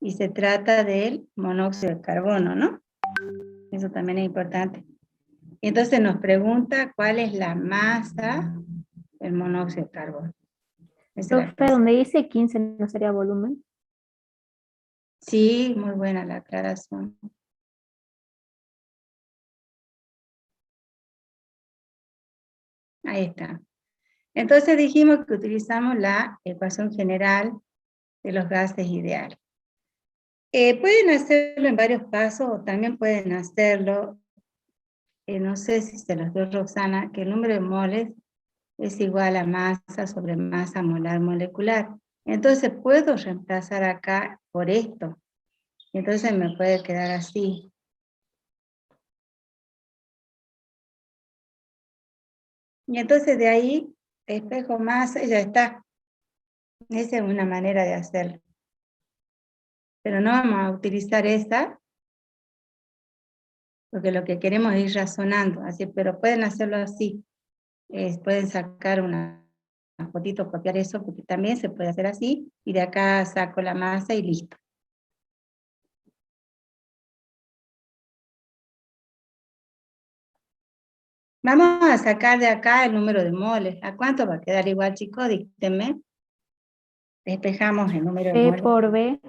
Y se trata del monóxido de carbono, ¿no? Eso también es importante. Entonces nos pregunta cuál es la masa del monóxido de carbono. Esa es la Profe, donde dice 15 no sería volumen. Sí, muy buena la aclaración. Ahí está. Entonces dijimos que utilizamos la ecuación general de los gases ideales. Pueden hacerlo en varios pasos o también pueden hacerlo, no sé si se los dio Roxana, que el número de moles es igual a masa sobre masa molar molecular. Entonces puedo reemplazar acá por esto. Entonces me puede quedar así. Y entonces de ahí despejo masa y ya está. Esa es una manera de hacerlo. Pero no vamos a utilizar esa, porque lo que queremos es ir razonando, así, pero pueden hacerlo así. Pueden sacar una fotito, copiar eso, porque también se puede hacer así, y de acá saco la masa y listo. Vamos a sacar de acá el número de moles. ¿A cuánto va a quedar igual, chicos? Díctenme. Despejamos el número de P moles. por B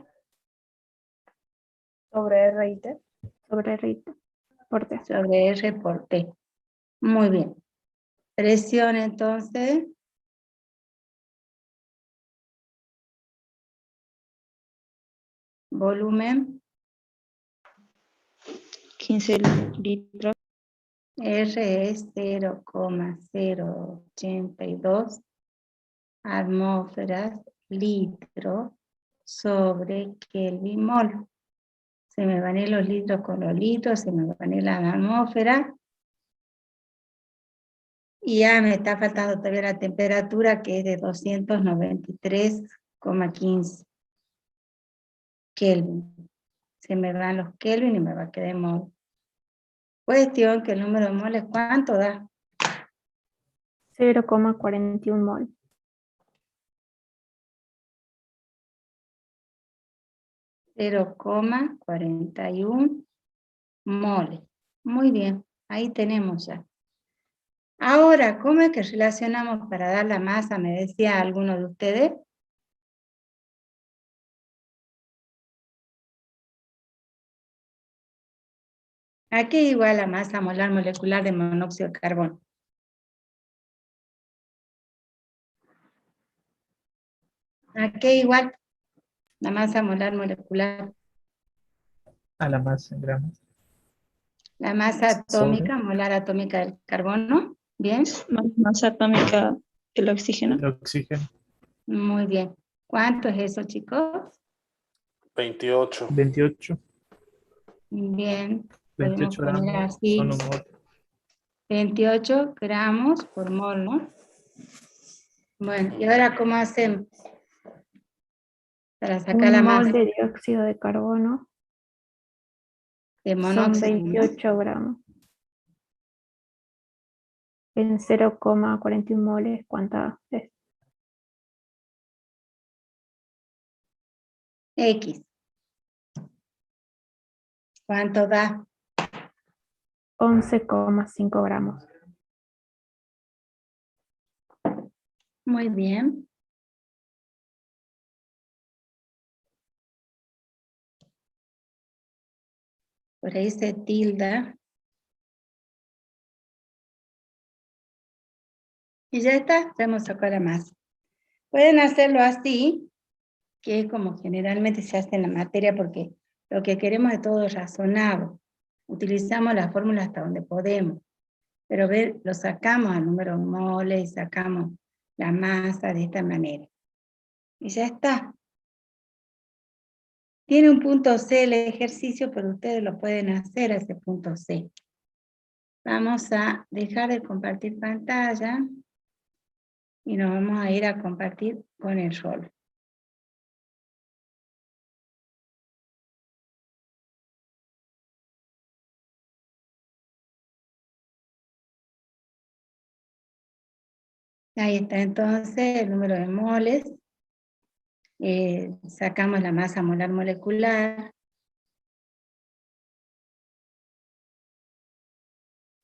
Sobre R y T. sobre R por T. Sobre R por T. Muy bien. Presión, entonces. Volumen. 15 litros. R es 0,082 atmósferas litro sobre Kelvin mol. Se me van a ir los litros con los litros, se me van a ir las atmósferas. Y ya me está faltando todavía la temperatura, que es de 293,15 Kelvin. Se me van los Kelvin y me va a quedar mol. Cuestión que el número de moles, ¿cuánto da? 0,41 mol. 0,41 moles. Muy bien, ahí tenemos ya. Ahora, ¿cómo es que relacionamos para dar la masa? Me decía alguno de ustedes. ¿A qué igual la masa molar molecular de monóxido de carbono? ¿A qué igual la masa molar molecular? A la masa en gramos. La masa atómica, molar atómica del carbono. ¿Bien? Más masa atómica que el oxígeno. El oxígeno. Muy bien. ¿Cuánto es eso, chicos? 28. 28. Bien. Podemos 28 poner gramos así. son un mol. 28 gramos por mol, ¿no? Bueno, ¿y ahora cómo hacemos? Para sacar la Un mol masa de dióxido de carbono de son monóxido, ¿no? 28 gramos. En 0,41 moles, ¿cuánta es? X. ¿Cuánto da? 11,5 gramos. Muy bien. Por ahí se tilda. Y ya está, ya hemos sacado la masa. Pueden hacerlo así, que es como generalmente se hace en la materia, porque lo que queremos es todo razonado. Utilizamos la fórmula hasta donde podemos. Pero ver, lo sacamos al número de moles y sacamos la masa de esta manera. Y ya está. Tiene un punto C el ejercicio, pero ustedes lo pueden hacer a ese punto C. Vamos a dejar de compartir pantalla y nos vamos a ir a compartir con el rol. Ahí está entonces el número de moles. Sacamos la masa molar molecular.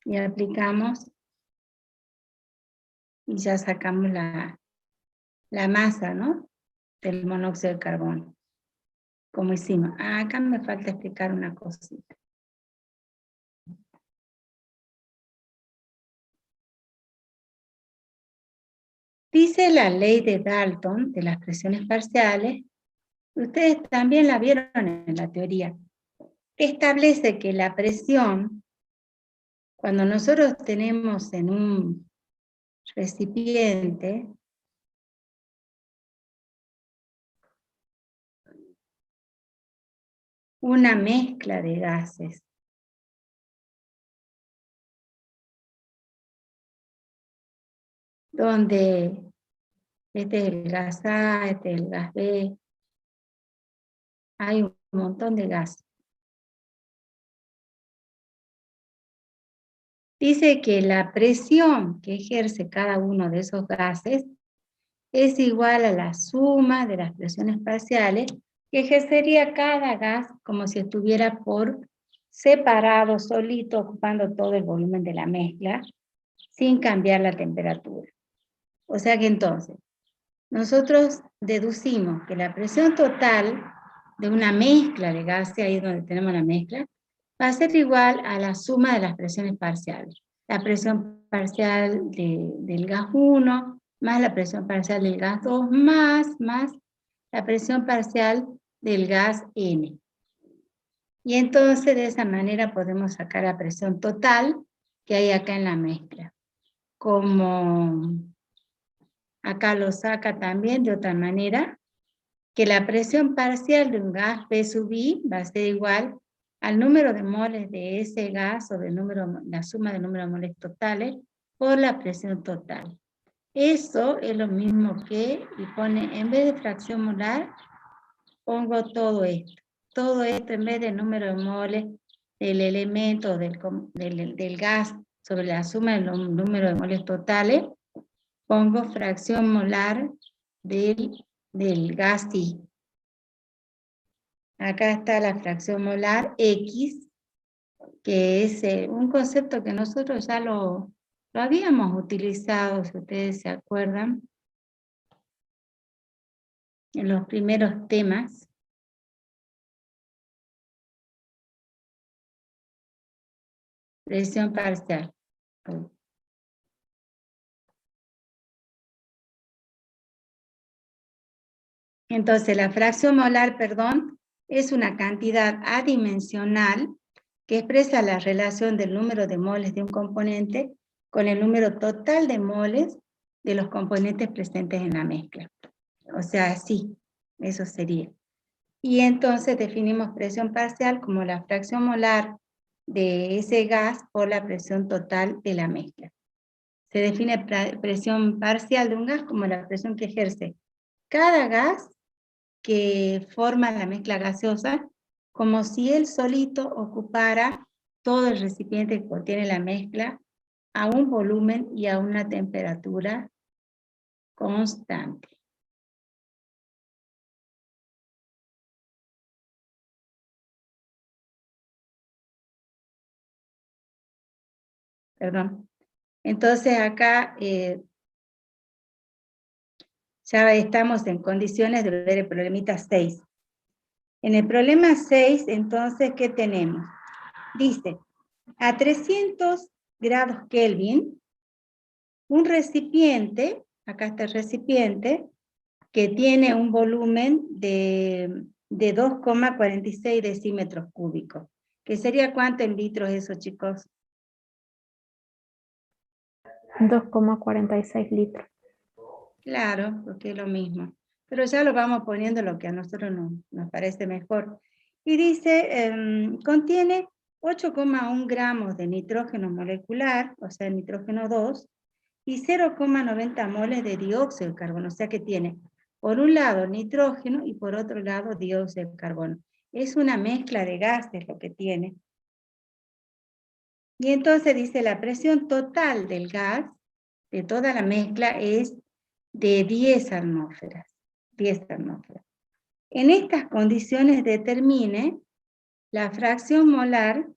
Y aplicamos. Y ya sacamos la masa, ¿no? Del monóxido de carbono. Como hicimos. Acá me falta explicar una cosita. Dice la ley de Dalton de las presiones parciales. Ustedes también la vieron en la teoría. Establece que la presión, cuando nosotros tenemos en un recipiente una mezcla de gases, donde este es el gas A, este es el gas B, hay un montón de gases. Dice que la presión que ejerce cada uno de esos gases es igual a la suma de las presiones parciales que ejercería cada gas como si estuviera por separado, solito, ocupando todo el volumen de la mezcla, sin cambiar la temperatura. O sea que entonces, nosotros deducimos que la presión total de una mezcla de gases, ahí donde tenemos la mezcla, va a ser igual a la suma de las presiones parciales. La presión parcial del gas 1, más la presión parcial del gas 2, más la presión parcial del gas N. Y entonces de esa manera podemos sacar la presión total, que hay acá en la mezcla. Como acá lo saca también de otra manera, que la presión parcial de un gas P sub I va a ser igual al número de moles de ese gas o del número, la suma del número de moles totales por la presión total. Eso es lo mismo que, y pone, en vez de fracción molar, pongo todo esto. Todo esto en vez del número de moles del elemento del gas sobre la suma del número de moles totales, pongo fracción molar del gas I. Acá está la fracción molar X, que es un concepto que nosotros ya lo habíamos utilizado, si ustedes se acuerdan, en los primeros temas. Presión parcial. Entonces, la fracción molar, perdón, es una cantidad adimensional que expresa la relación del número de moles de un componente con el número total de moles de los componentes presentes en la mezcla. O sea, sí, eso sería. Y entonces definimos presión parcial como la fracción molar de ese gas por la presión total de la mezcla. Se define presión parcial de un gas como la presión que ejerce cada gas que forma la mezcla gaseosa, como si él solito ocupara todo el recipiente que contiene la mezcla a un volumen y a una temperatura constante. Perdón. Entonces acá ya estamos en condiciones de ver el problemita 6. En el problema 6, entonces, ¿qué tenemos? Dice, a 300 grados Kelvin, un recipiente, acá está el recipiente, que tiene un volumen de 2,46 decímetros cúbicos. ¿Que sería cuánto en litros eso, chicos? 2,46 litros. Claro, porque es lo mismo. Pero ya lo vamos poniendo lo que a nosotros nos parece mejor. Y dice, contiene 8,1 gramos de nitrógeno molecular, o sea, nitrógeno 2, y 0,90 moles de dióxido de carbono. O sea que tiene, por un lado, nitrógeno y por otro lado, dióxido de carbono. Es una mezcla de gases lo que tiene. Y entonces dice, la presión total del gas, de toda la mezcla, es de 10 atmósferas. 10 atmósferas. En estas condiciones determine la fracción molar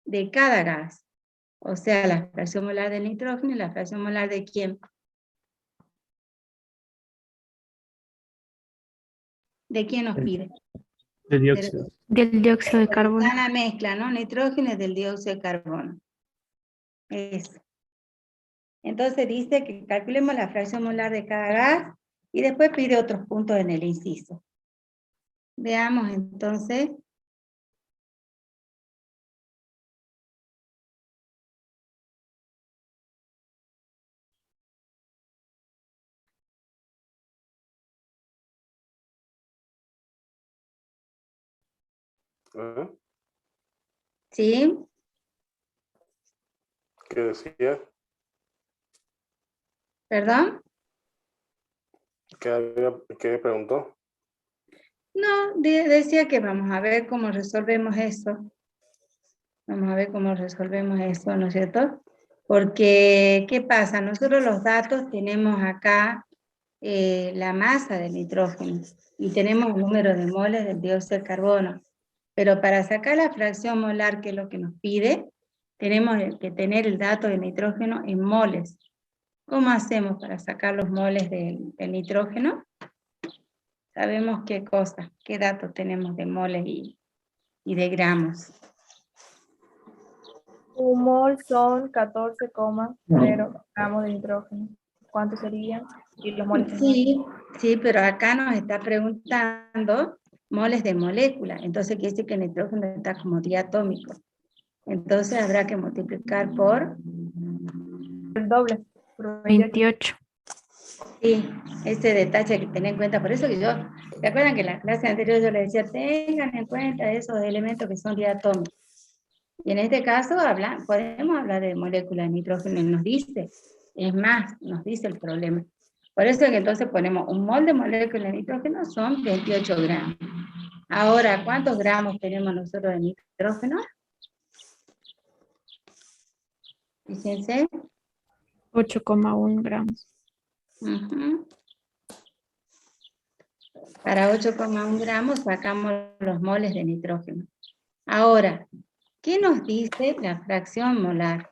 de cada gas. O sea, la fracción molar del nitrógeno y la fracción molar de ¿quién? ¿De quién nos pide? De dióxido. Del dióxido de carbono. Está la mezcla, ¿no? Nitrógeno es del dióxido de carbono. Eso. Entonces dice que calculemos la fracción molar de cada gas y después pide otros puntos en el inciso. Veamos entonces. ¿Eh? ¿Sí? ¿Qué decía? ¿Perdón? ¿Qué preguntó? No, decía que vamos a ver cómo resolvemos eso. Vamos a ver cómo resolvemos eso, ¿no es cierto? Porque, ¿qué pasa? Nosotros los datos tenemos acá la masa del nitrógeno y tenemos el número de moles del dióxido de carbono. Pero para sacar la fracción molar, que es lo que nos pide, tenemos que tener el dato de nitrógeno en moles. ¿Cómo hacemos para sacar los moles del nitrógeno? Sabemos qué cosa, qué datos tenemos de moles y de gramos. Un mol son 14,0 gramos de nitrógeno. ¿Cuánto serían? Y los moles en Sí, sí, pero acá nos está preguntando moles de molécula. Entonces quiere decir que el nitrógeno está como diatómico. Entonces habrá que multiplicar por, El doble. Por 28. 28. sí, ese detalle hay que tener en cuenta. Por eso que yo, ¿se acuerdan que en la clase anterior yo les decía, tengan en cuenta esos elementos que son diatómicos? Y en este caso podemos hablar de moléculas de nitrógeno y nos dice, es más, nos dice el problema. Por eso es que entonces ponemos un mol de molécula de nitrógeno son 28 gramos. Ahora, ¿cuántos gramos tenemos nosotros de nitrógeno? Fíjense. 8,1 gramos. Ujú. Para 8,1 gramos sacamos los moles de nitrógeno. Ahora, ¿qué nos dice la fracción molar?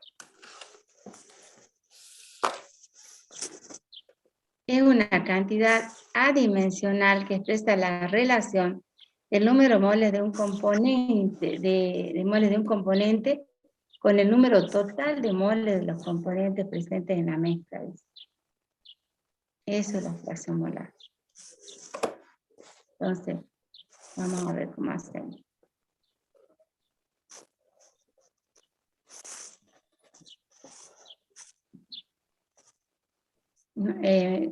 Es una cantidad adimensional que expresa la relación del número de moles de un componente, de moles de un componente con el número total de moles de los componentes presentes en la mezcla. Eso es la fracción molar. Entonces, vamos a ver cómo hacemos.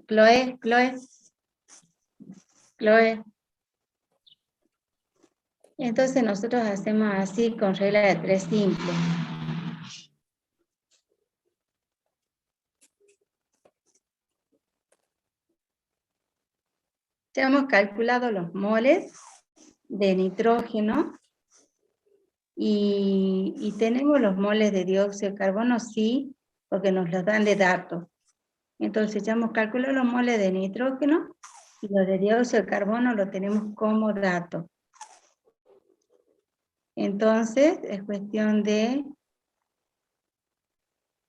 Chloe. Entonces nosotros hacemos así con regla de 3 simple. Ya hemos calculado los moles de nitrógeno y tenemos los moles de dióxido de carbono, sí, porque nos los dan de datos. Entonces ya hemos calculado los moles de nitrógeno y los de dióxido de carbono lo tenemos como dato. Entonces es cuestión de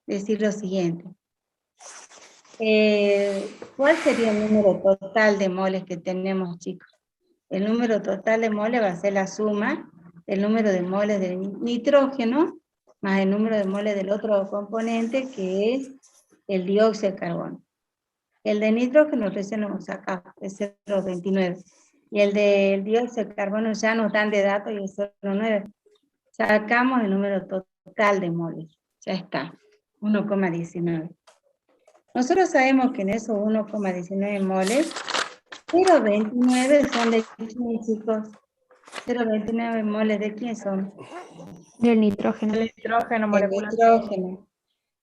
decir lo siguiente. ¿Cuál sería el número total de moles que tenemos, chicos? El número total de moles va a ser la suma del número de moles de nitrógeno más el número de moles del otro componente, que es el dióxido de carbono. El de nitrógeno recién lo hemos sacado, es 0,29. Y el del dióxido de carbono ya nos dan de datos y es 0,9. Sacamos el número total de moles. Ya está, 1,19. Nosotros sabemos que en esos 1,19 moles, 0,29 son de quién, chicos. 0,29 moles de quién son. Del nitrógeno. El nitrógeno El molecular. nitrógeno.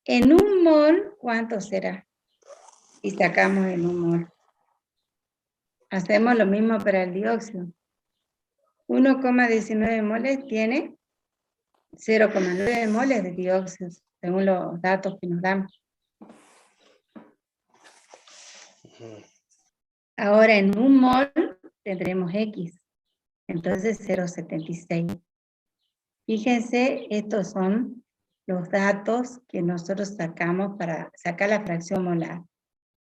En un mol, ¿cuánto será? Y sacamos en un mol. Hacemos lo mismo para el dióxido. 1,19 moles tiene 0,9 moles de dióxido, según los datos que nos dan. Ahora en un mol tendremos X, entonces 0,76. Fíjense, estos son los datos que nosotros sacamos para sacar la fracción molar.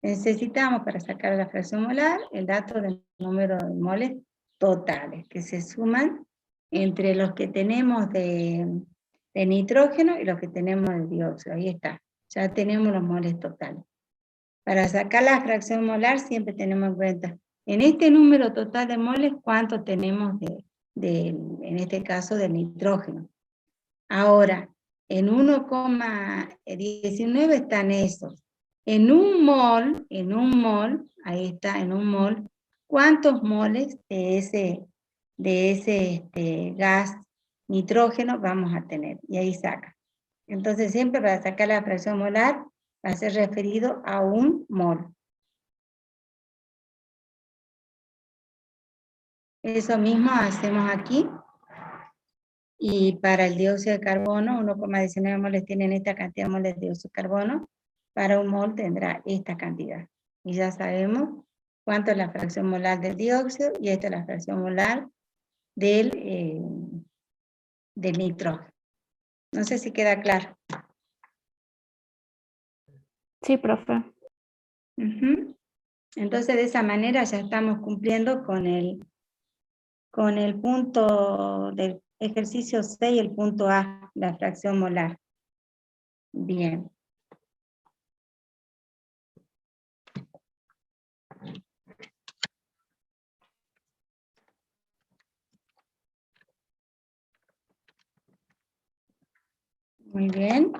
Necesitamos para sacar la fracción molar el dato del número de moles totales, que se suman entre los que tenemos de nitrógeno y los que tenemos de dióxido. Ahí está, ya tenemos los moles totales. Para sacar la fracción molar siempre tenemos en cuenta, en este número total de moles, ¿cuánto tenemos en este caso, del nitrógeno? Ahora, en 1,19 están esos. En un mol, ahí está, en un mol, ¿cuántos moles de ese gas nitrógeno vamos a tener? Y ahí saca. Entonces siempre para sacar la fracción molar va a ser referido a un mol. Eso mismo hacemos aquí. Y para el dióxido de carbono, 1,19 moles tienen esta cantidad de moles de dióxido de carbono. Para un mol tendrá esta cantidad. Y ya sabemos cuánto es la fracción molar del dióxido y esta es la fracción molar del nitrógeno. No sé si queda claro. Sí, profe. Entonces de esa manera ya estamos cumpliendo con el punto del ejercicio 6, el punto A, la fracción molar. Bien. Muy bien.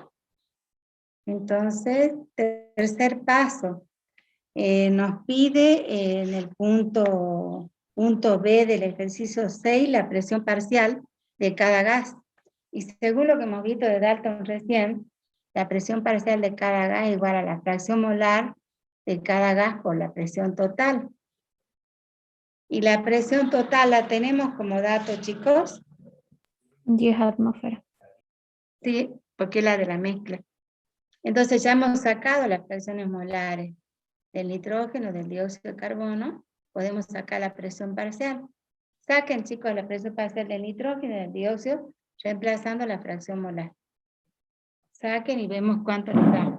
Entonces, tercer paso. Nos pide en el punto B del ejercicio 6 la presión parcial de cada gas. Y según lo que hemos visto de Dalton recién, la presión parcial de cada gas es igual a la fracción molar de cada gas por la presión total. Y la presión total la tenemos como dato, chicos. 10 atmósferas. Sí, porque es la de la mezcla. Entonces ya hemos sacado las fracciones molares del nitrógeno, del dióxido de carbono. Podemos sacar la presión parcial. Saquen, chicos, la presión parcial del nitrógeno y del dióxido, reemplazando la fracción molar. Saquen y vemos cuánto nos da.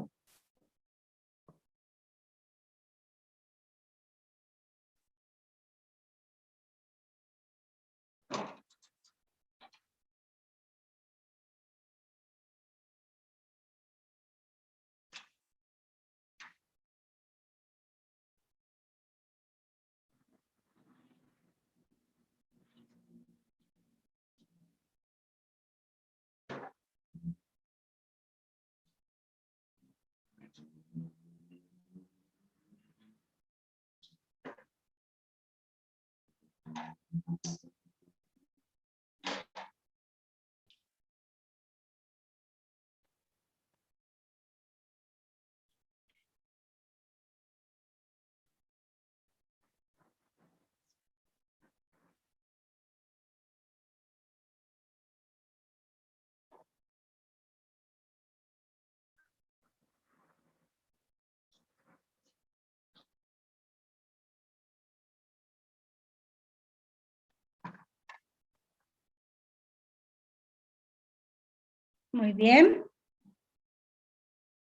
Muy bien.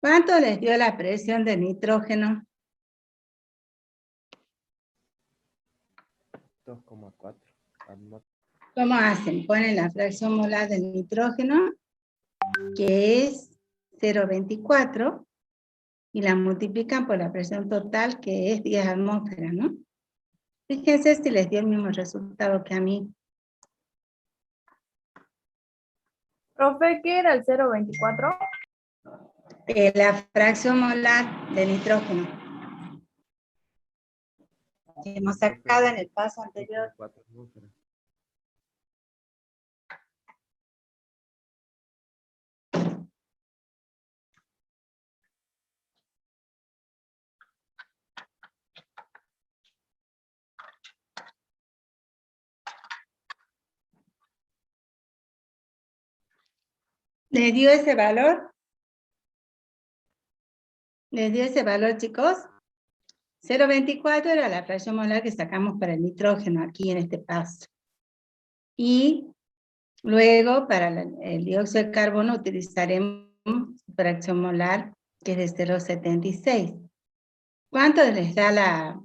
¿Cuánto les dio la presión de nitrógeno? 2,4. ¿Cómo hacen? Ponen la fracción molar del nitrógeno, que es 0,24, y la multiplican por la presión total, que es 10 atmósferas, ¿no? Fíjense si les dio el mismo resultado que a mí. Profe, ¿qué era el 0,24? La fracción molar de nitrógeno. Que hemos sacado en el paso anterior. ¿Les dio ese valor? ¿Les dio ese valor, chicos? 0,24 era la fracción molar que sacamos para el nitrógeno aquí en este paso. Y luego para el dióxido de carbono utilizaremos fracción molar que es de 0,76. ¿Cuánto les da la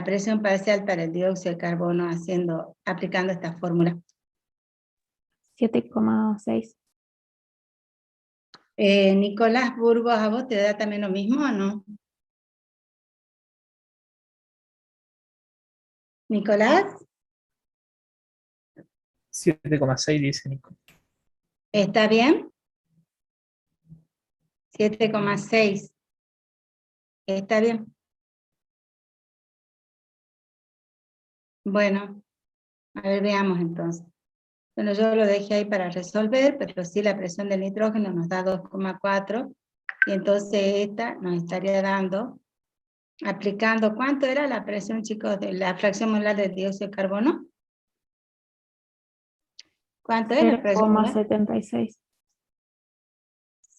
presión parcial para el dióxido de carbono aplicando esta fórmula? 7,6. Nicolás Burgos, ¿a vos te da también lo mismo o no? Nicolás, 7,6 dice Nico. ¿está bien? 7,6. ¿Está bien? Bueno, a ver, veamos entonces. Bueno, yo lo dejé ahí para resolver, pero sí la presión del nitrógeno nos da 2,4, y entonces esta nos estaría dando, aplicando, ¿cuánto era la presión, chicos, de la fracción molar del dióxido de carbono? ¿Cuánto es la presión molar? 0,76.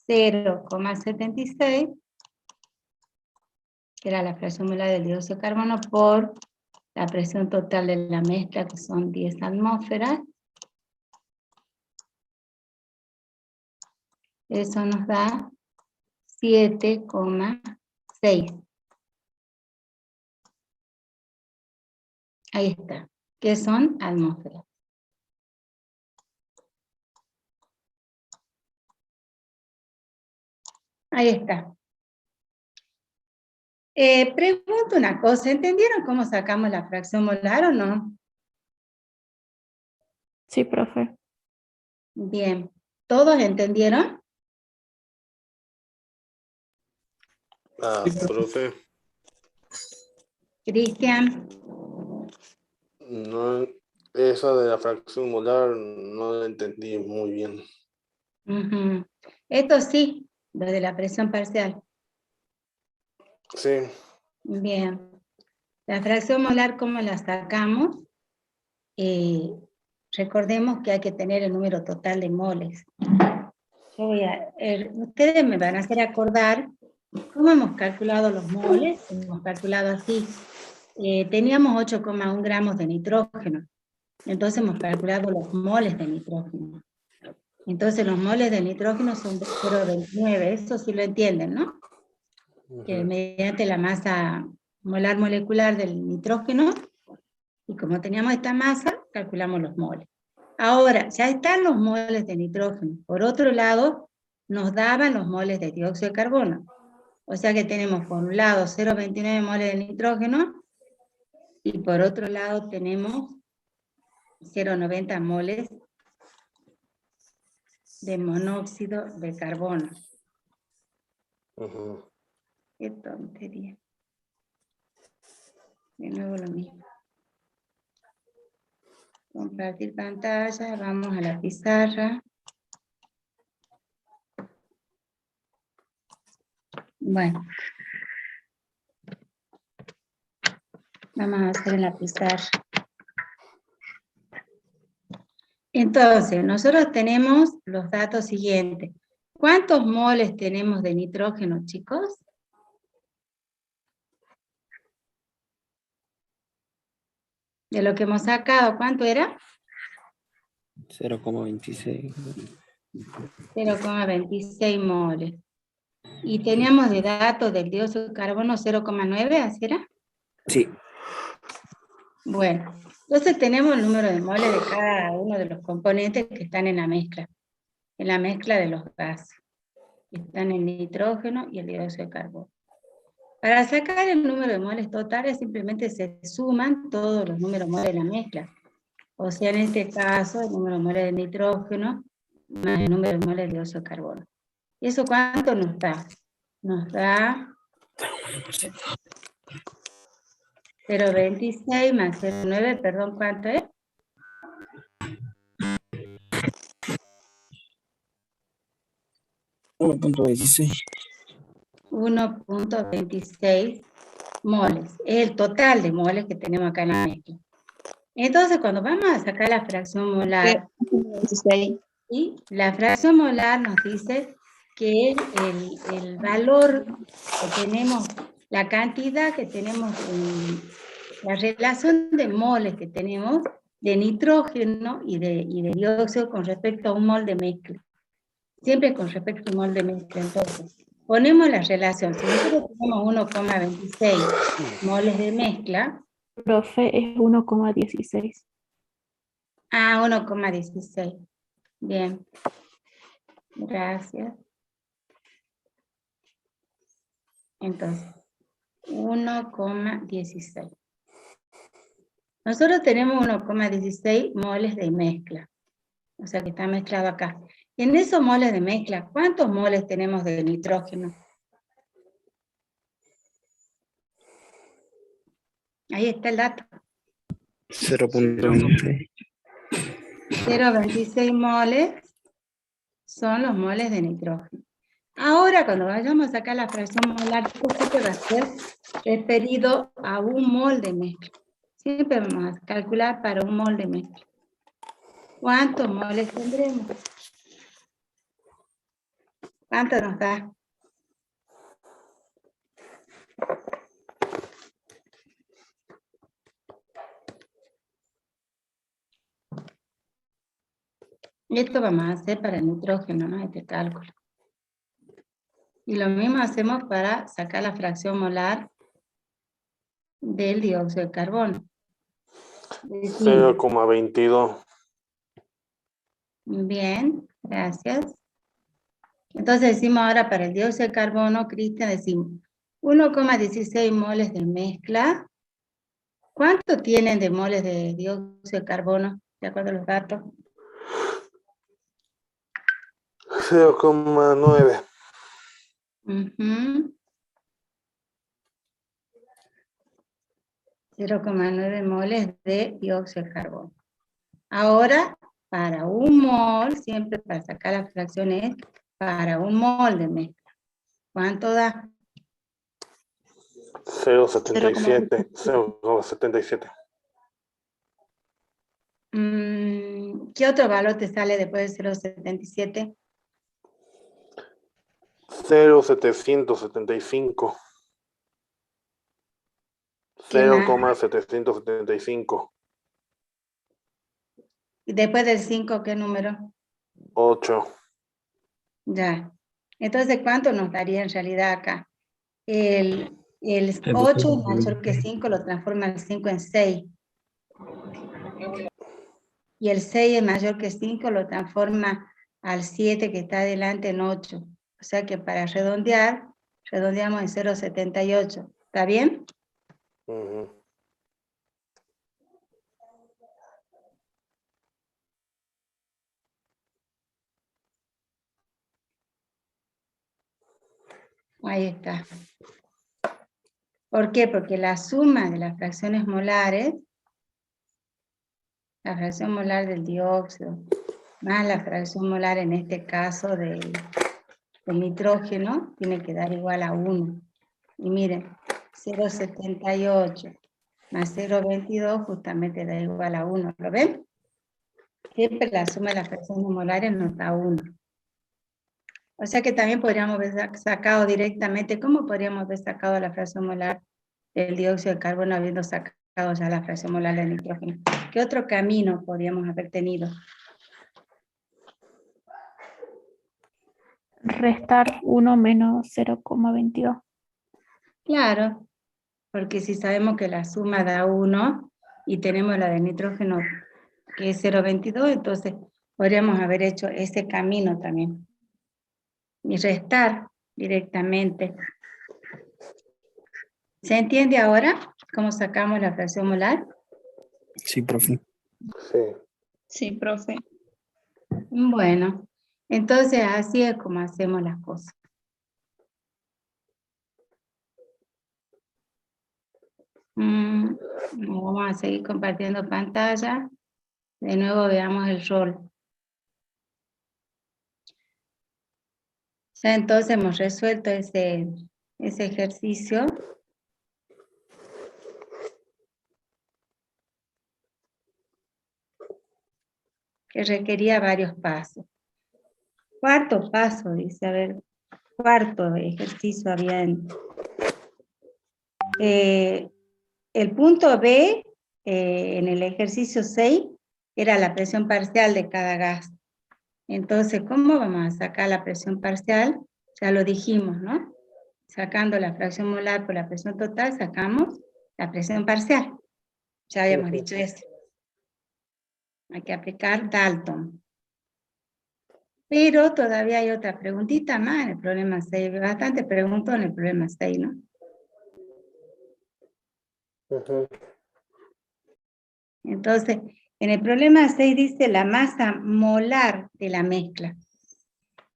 0,76, que era la fracción molar del dióxido de carbono, por la presión total de la mezcla, que son 10 atmósferas. Eso nos da 7,6. Ahí está. ¿Qué son atmósferas? Ahí está. Pregunto una cosa, ¿entendieron cómo sacamos la fracción molar o no? Sí, profe. Bien. ¿Todos entendieron? Profe, Cristian, no, esa de la fracción molar no la entendí muy bien. ujú. Esto sí, lo de la presión parcial. Sí, Bien. La fracción molar, ¿cómo la sacamos? Recordemos que hay que tener el número total de moles. Ustedes me van a hacer acordar cómo hemos calculado los moles. Hemos calculado así. Teníamos 8,1 gramos de nitrógeno. Entonces hemos calculado los moles de nitrógeno. Entonces los moles de nitrógeno son de 0,29. Eso sí lo entienden, ¿no? Que mediante la masa molar molecular del nitrógeno, y como teníamos esta masa, calculamos los moles. Ahora, ya están los moles de nitrógeno. Por otro lado, nos daban los moles de dióxido de carbono. O sea que tenemos por un lado 0,29 moles de nitrógeno, y por otro lado tenemos 0,90 moles de monóxido de carbono. ujú. Qué tontería. De nuevo lo mismo. Compartir pantalla, vamos a la pizarra. Bueno. Vamos a hacer en la pizarra. Entonces, nosotros tenemos los datos siguientes. ¿Cuántos moles tenemos de nitrógeno, chicos? De lo que hemos sacado, ¿cuánto era? 0,26. 0,26 moles. Y teníamos de datos del dióxido de carbono 0,9, ¿así era? Sí. Bueno, entonces tenemos el número de moles de cada uno de los componentes que están en la mezcla de los gases. Están el nitrógeno y el dióxido de carbono. Para sacar el número de moles totales simplemente se suman todos los números de moles de la mezcla. O sea, en este caso, el número de moles de nitrógeno más el número de moles de dióxido de carbono. ¿Y eso cuánto nos da? Nos da 0,26 más 0,9, perdón, ¿cuánto es? 1,26. 1,26 moles. Es el total de moles que tenemos acá en la mezcla. Entonces, cuando vamos a sacar la fracción molar, 16. y la fracción molar nos dice que el valor que tenemos, la cantidad que tenemos, la relación de moles que tenemos de nitrógeno y de dióxido con respecto a un mol de mezcla. Siempre con respecto a un mol de mezcla. Entonces, ponemos la relación. Si nosotros tenemos 1,26 moles de mezcla, Profe, es 1,16. 1,16. Bien. Gracias. Entonces, 1,16. Nosotros tenemos 1,16 moles de mezcla. O sea que está mezclado acá. Y en esos moles de mezcla, ¿cuántos moles tenemos de nitrógeno? Ahí está el dato. 0,26. 0,26 moles son los moles de nitrógeno. Ahora, cuando vayamos a sacar la fracción molar, siempre va a ser referido a un mol de mezcla. Siempre vamos a calcular para un mol de mezcla. ¿Cuántos moles tendremos? ¿Cuánto nos da? Esto vamos a hacer para el nitrógeno, ¿no? Este cálculo. Y lo mismo hacemos para sacar la fracción molar del dióxido de carbono. Decimos, 0,22. bien, gracias. Entonces decimos ahora para el dióxido de carbono, Cristian, decimos 1,16 moles de mezcla. ¿Cuánto tienen de moles de dióxido de carbono? ¿De acuerdo a los datos? 0,9. Ujú. 0,9 moles de dióxido de carbono. Ahora, para un mol, siempre para sacar las fracciones, para un mol de mezcla. ¿Cuánto da? 0,77. 0,77. ¿Qué otro valor te sale después de 0,77? 0,775. ¿Qué más? 0,775. Y después del 5, ¿qué número? 8. Ya. Entonces, ¿cuánto nos daría en realidad acá? El 8 mayor que 5 lo transforma el 5 en 6. Y el 6 es mayor que 5 lo transforma al 7 que está adelante en 8. O sea que para redondear, redondeamos en 0,78. ¿Está bien? Ujú. Ahí está. ¿Por qué? Porque la suma de las fracciones molares, la fracción molar del dióxido, más la fracción molar en este caso del nitrógeno, tiene que dar igual a 1. Y miren, 0,78 más 0,22 justamente da igual a 1. ¿Lo ven? Siempre la suma de las fracciones molares nos da 1. O sea que también podríamos haber sacado directamente, ¿cómo podríamos haber sacado la fracción molar del dióxido de carbono habiendo sacado ya la fracción molar del nitrógeno? ¿Qué otro camino podríamos haber tenido? Restar 1 menos 0,22. Claro, porque si sabemos que la suma da 1 y tenemos la de nitrógeno que es 0,22, entonces podríamos haber hecho ese camino también. Y restar directamente. ¿Se entiende ahora cómo sacamos la fracción molar? Sí, profe. Sí. Sí, profe. Bueno, entonces así es como hacemos las cosas. Vamos a seguir compartiendo pantalla. De nuevo veamos el rol. Ya entonces hemos resuelto ese ejercicio. Que requería varios pasos. Cuarto paso, dice, a ver, cuarto ejercicio había el punto B, en el ejercicio 6, era la presión parcial de cada gas. Entonces, ¿cómo vamos a sacar la presión parcial? Ya lo dijimos, ¿no? Sacando la fracción molar por la presión total, sacamos la presión parcial. Ya habíamos dicho eso. Hay que aplicar Dalton. Pero todavía hay otra preguntita más en el problema 6. Bastante preguntó en el problema 6, ¿no? Ujú. Entonces, en el problema 6 dice la masa molar de la mezcla.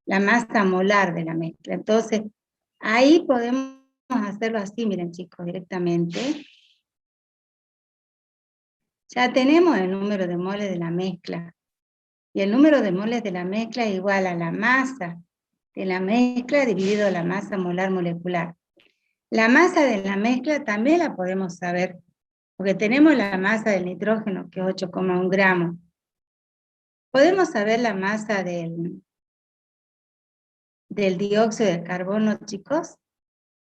La masa molar de la mezcla. Entonces, ahí podemos hacerlo así, miren chicos, directamente. Ya tenemos el número de moles de la mezcla. Y el número de moles de la mezcla es igual a la masa de la mezcla dividido la masa molar molecular. La masa de la mezcla también la podemos saber, porque tenemos la masa del nitrógeno, que es 8,1 gramos. ¿Podemos saber la masa del dióxido de carbono, chicos?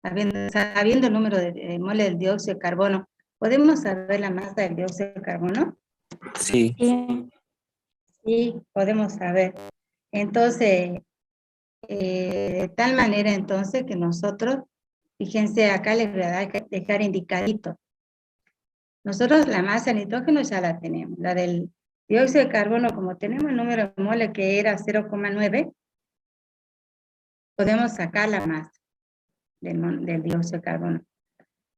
Sabiendo el número de moles del dióxido de carbono, ¿podemos saber la masa del dióxido de carbono? Sí. Sí. Sí, podemos saber. Entonces, de tal manera entonces que nosotros, fíjense acá les voy a dejar indicadito. Nosotros la masa de nitrógeno ya la tenemos. La del dióxido de carbono, como tenemos el número de moles que era 0,9, podemos sacar la masa del dióxido de carbono.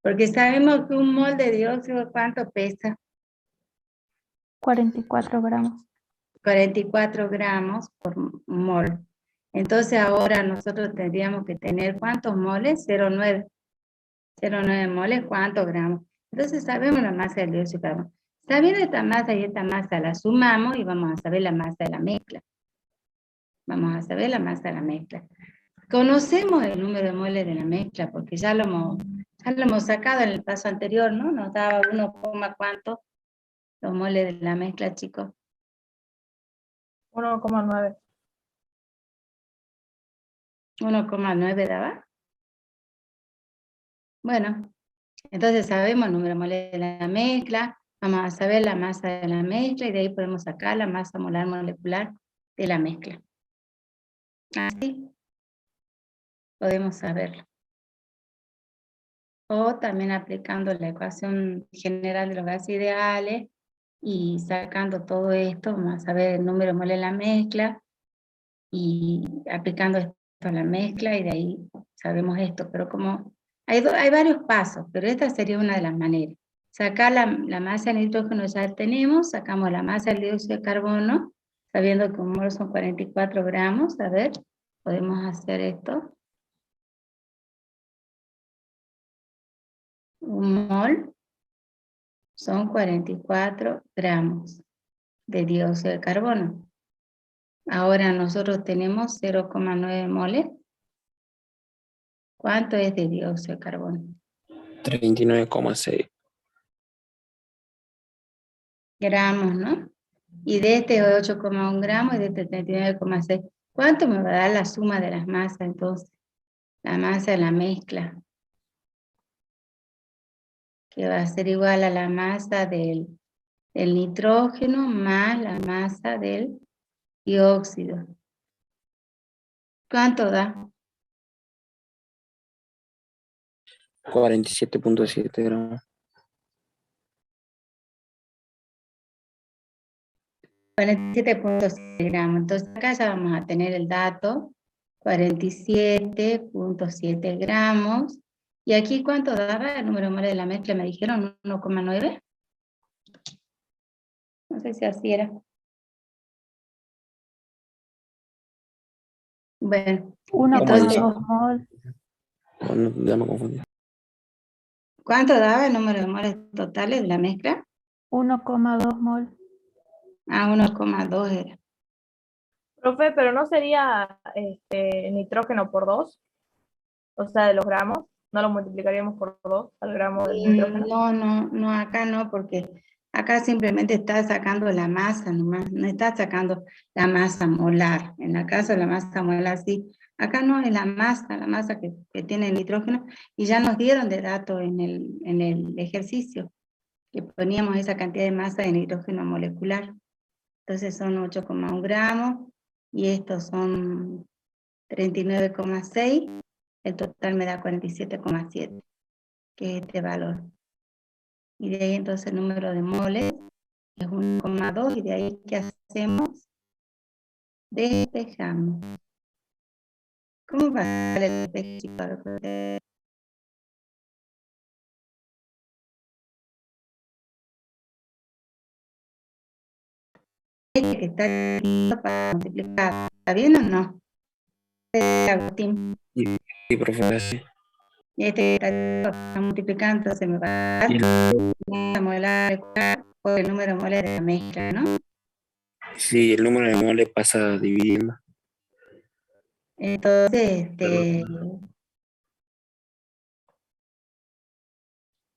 Porque sabemos que un mol de dióxido, ¿cuánto pesa? 44 gramos. 44 gramos por mol. Entonces ahora nosotros tendríamos que tener ¿cuántos moles? 0,9. 0,9 moles, ¿cuántos gramos? Entonces sabemos la masa del dióxido de carbono. Sabiendo esta masa y esta masa, la sumamos y vamos a saber la masa de la mezcla. Vamos a saber la masa de la mezcla. Conocemos el número de moles de la mezcla porque ya lo hemos sacado en el paso anterior, ¿no? Nos daba 1, ¿cuánto? Los moles de la mezcla, chicos. 1,9. 1,9 daba. Bueno, entonces sabemos el número de moles de la mezcla, vamos a saber la masa de la mezcla y de ahí podemos sacar la masa molar molecular de la mezcla. Así podemos saberlo. O también aplicando la ecuación general de los gases ideales y sacando todo esto, vamos a saber el número de moles de la mezcla y aplicando esto a la mezcla y de ahí sabemos esto, pero como hay varios pasos, pero esta sería una de las maneras. Sacar la masa de nitrógeno ya tenemos, sacamos la masa del dióxido de carbono, sabiendo que un mol son 44 gramos, a ver, podemos hacer esto. Un mol son 44 gramos de dióxido de carbono. Ahora nosotros tenemos 0,9 moles. ¿Cuánto es de dióxido de carbono? 39,6. Gramos, ¿no? Y de este 8,1 gramos y de este 39,6. ¿Cuánto me va a dar la suma de las masas entonces? La masa de la mezcla. Que va a ser igual a la masa del nitrógeno más la masa del dióxido. ¿Cuánto da? 47,7 gramos. 47,6 gramos. Entonces acá ya vamos a tener el dato. 47,7 gramos. ¿Y aquí cuánto daba el número de moles de la mezcla? Me dijeron 1,9. No sé si así era. Bueno, 1,2 mol. Bueno, ya me confundí. ¿cuánto daba el número de moles totales de la mezcla? 1,2 mol. Ah, 1,2 era. Profe, pero no sería nitrógeno por 2, o sea, de los gramos, no lo multiplicaríamos por 2 al gramo del nitrógeno. No, acá no, porque acá simplemente está sacando la masa nomás, no está sacando la masa molar. En la caso de la masa molar sí. Acá no es la masa que tiene el nitrógeno, y ya nos dieron de dato en el ejercicio, que poníamos esa cantidad de masa de nitrógeno molecular. Entonces son 8,1 gramos, y estos son 39,6, el total me da 47,7, que es este valor. Y de ahí entonces el número de moles es 1,2, y de ahí ¿qué hacemos? Despejamos. ¿Cómo va a ser el despeje? Este que está listo para multiplicar, ¿está bien o no? Agustín. Sí, profe, sí. Y este que está listo para multiplicar, entonces me va a dar la molar por el número de moles de la mezcla, ¿no? Sí, el número de moles pasa dividiendo. Entonces,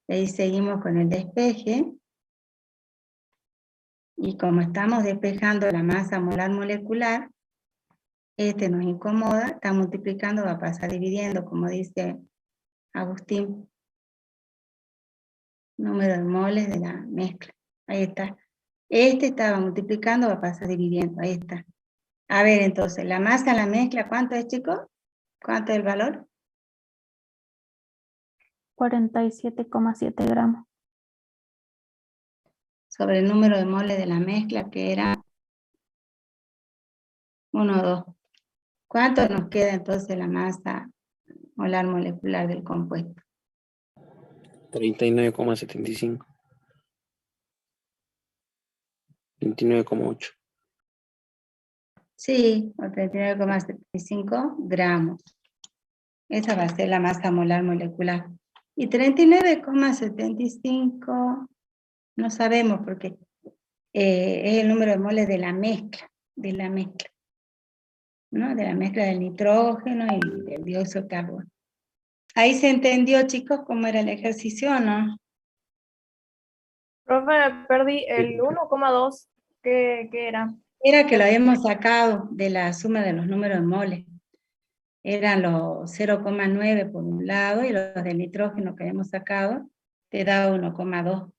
ahí seguimos con el despeje. Y como estamos despejando la masa molar molecular, nos incomoda, está multiplicando, va a pasar dividiendo, como dice Agustín. Número de moles de la mezcla. Ahí está. Estaba multiplicando, va a pasar dividiendo. Ahí está. A ver, entonces, la masa en la mezcla, ¿cuánto es, chicos? ¿Cuánto es el valor? 47,7 gramos. Sobre el número de moles de la mezcla, que era 1, 2. ¿Cuánto nos queda entonces la masa molar molecular del compuesto? 39,75. 29,8. Sí, o 39,75 gramos. Esa va a ser la masa molar molecular. Y 39,75, no sabemos porque es el número de moles de la mezcla, ¿no? De la mezcla del nitrógeno y del dióxido de carbono. Ahí se entendió, chicos, cómo era el ejercicio, ¿no? Profe, perdí el 1,2. ¿Qué era? Era que lo habíamos sacado de la suma de los números de moles. Eran los 0,9 por un lado y los del nitrógeno que habíamos sacado te da 1,2.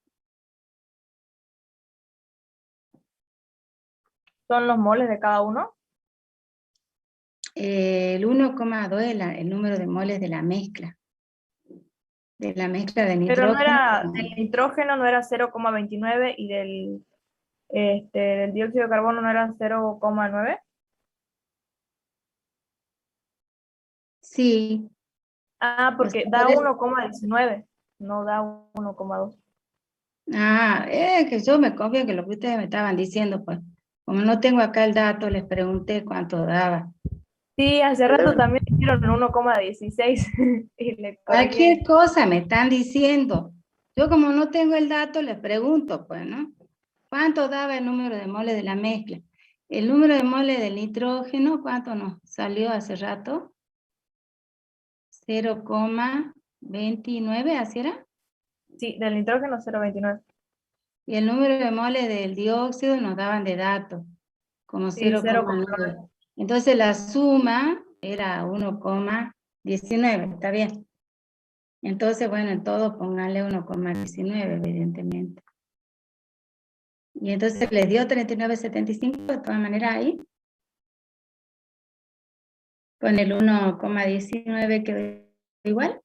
¿Son los moles de cada uno? El 1,2 es el número de moles de la mezcla. De la mezcla de Pero no nitrógeno. era, del nitrógeno no era 0,29 y del dióxido de carbono no era 0,9. Sí. Ah, porque Los da moles- 1,19, no da 1,2. Que yo me confío que lo que ustedes me estaban diciendo, pues. Como no tengo acá el dato, les pregunté cuánto daba. Sí, hace rato también dijeron 1,16 y le Cualquier corrigí. cosa me están diciendo. Yo como no tengo el dato, les pregunto, pues, ¿no? ¿Cuánto daba el número de moles de la mezcla? El número de moles del nitrógeno, ¿cuánto nos salió hace rato? 0,29, ¿así era? Sí, del nitrógeno 0,29. Y el número de moles del dióxido nos daban de datos, como Sí, 0,9. Entonces la suma era 1,19, ¿está bien? Entonces, bueno, en todo pónganle 1,19, evidentemente. Y entonces les dio 39,75 de todas maneras ahí. Con el 1,19 quedó igual.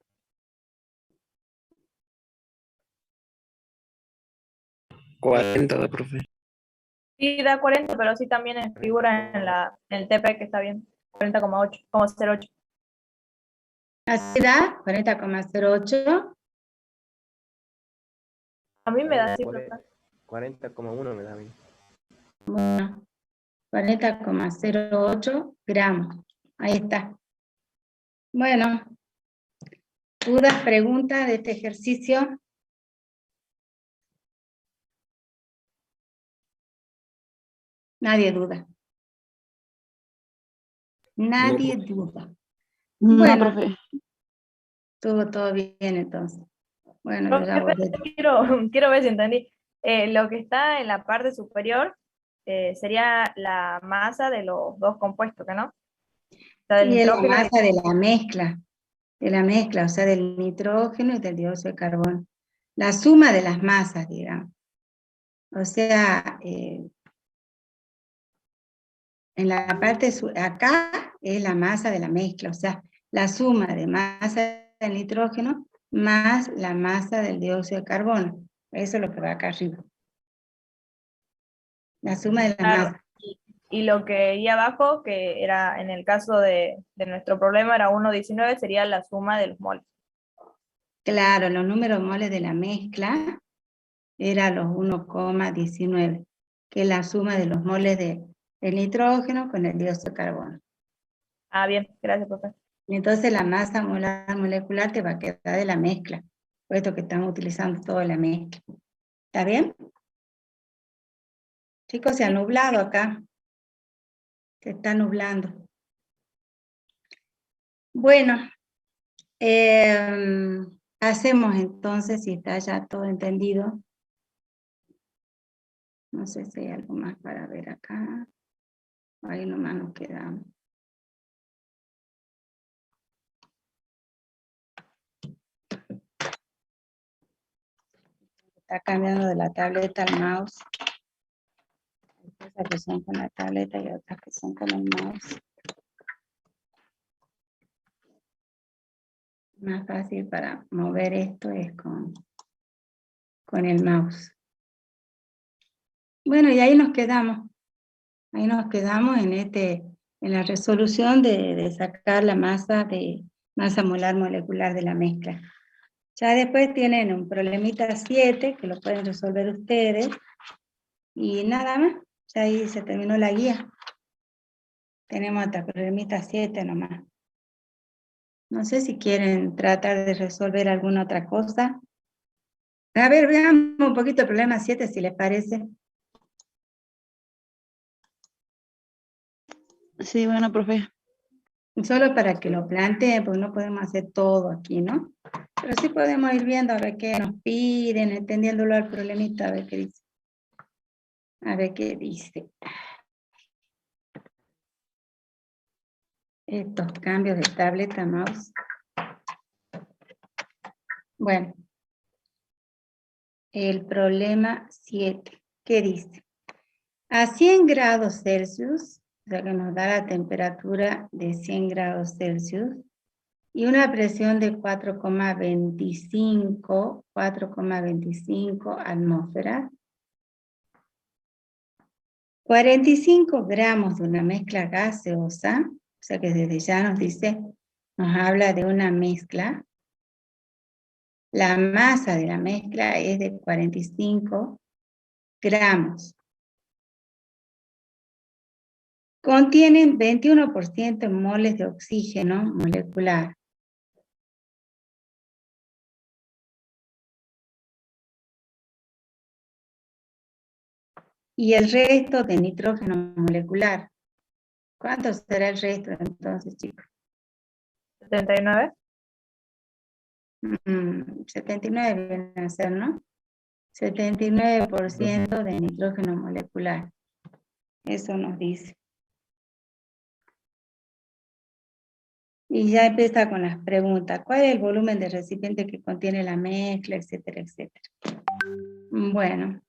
¿40, profe? Sí, da 40, pero sí también figura en el TP que está bien. 40,8, como 0,8. Así da 40,08. A mí me da así, profe. 40,1 me da a mí. Bueno, 40,08 gramos. Ahí está. Bueno, ¿dudas, preguntas de este ejercicio? Nadie duda. Nadie duda. No, Bueno, profe. estuvo todo bien entonces. Bueno, yo ya Profe, volví. quiero ver si entendí. Lo que está en la parte superior sería la masa de los dos compuestos, ¿no? O sea, del Y es la nitrógeno y masa de la mezcla, o sea, del nitrógeno y del dióxido de carbono. La suma de las masas, digamos. O sea, en la parte, acá es la masa de la mezcla, o sea, la suma de masa del nitrógeno más la masa del dióxido de carbono. Eso es lo que va acá arriba. La suma de las claro, masas. y lo que iba abajo, que era en el caso de nuestro problema era 1,19, sería la suma de los moles. Claro, los números moles de la mezcla eran los 1,19, que es la suma de los moles del nitrógeno con el dióxido de carbono. Ah, bien, gracias, profe. Y entonces la masa molar molecular te va a quedar de la mezcla, puesto que estamos utilizando toda la mezcla. ¿Está bien? Chicos, se ha nublado acá. Se está nublando. Bueno, hacemos entonces, si está ya todo entendido. No sé si hay algo más para ver acá. Ahí nomás nos quedamos. Está cambiando de la tableta al mouse. Hay cosas que son con la tableta y otras que son con el mouse. Más fácil para mover esto es con el mouse. Bueno, y ahí nos quedamos. Ahí nos quedamos en la resolución de sacar la masa molar molecular de la mezcla. Ya después tienen un problemita 7 que lo pueden resolver ustedes. Y nada más, ya ahí se terminó la guía. Tenemos hasta problemita 7 nomás. No sé si quieren tratar de resolver alguna otra cosa. A ver, veamos un poquito el problema 7, si les parece. Sí, bueno, profe. Solo para que lo planteen, porque no podemos hacer todo aquí, ¿no? Pero sí podemos ir viendo a ver qué nos piden, entendiéndolo al problemita, a ver qué dice. A ver qué dice. Estos cambios de tableta, mouse. Bueno. El problema 7. ¿Qué dice? A 100 grados Celsius, o sea que nos da la temperatura de 100 grados Celsius, y una presión de 4,25 atmósferas, 45 gramos de una mezcla gaseosa, o sea que desde ya nos dice, nos habla de una mezcla. La masa de la mezcla es de 45 gramos. Contienen 21% moles de oxígeno molecular. Y el resto de nitrógeno molecular. ¿Cuánto será el resto entonces, chicos? 79. 79 viene a ser, ¿no? 79% de nitrógeno molecular. Eso nos dice. Y ya empieza con las preguntas. ¿Cuál es el volumen del recipiente que contiene la mezcla, etcétera, etcétera? Bueno,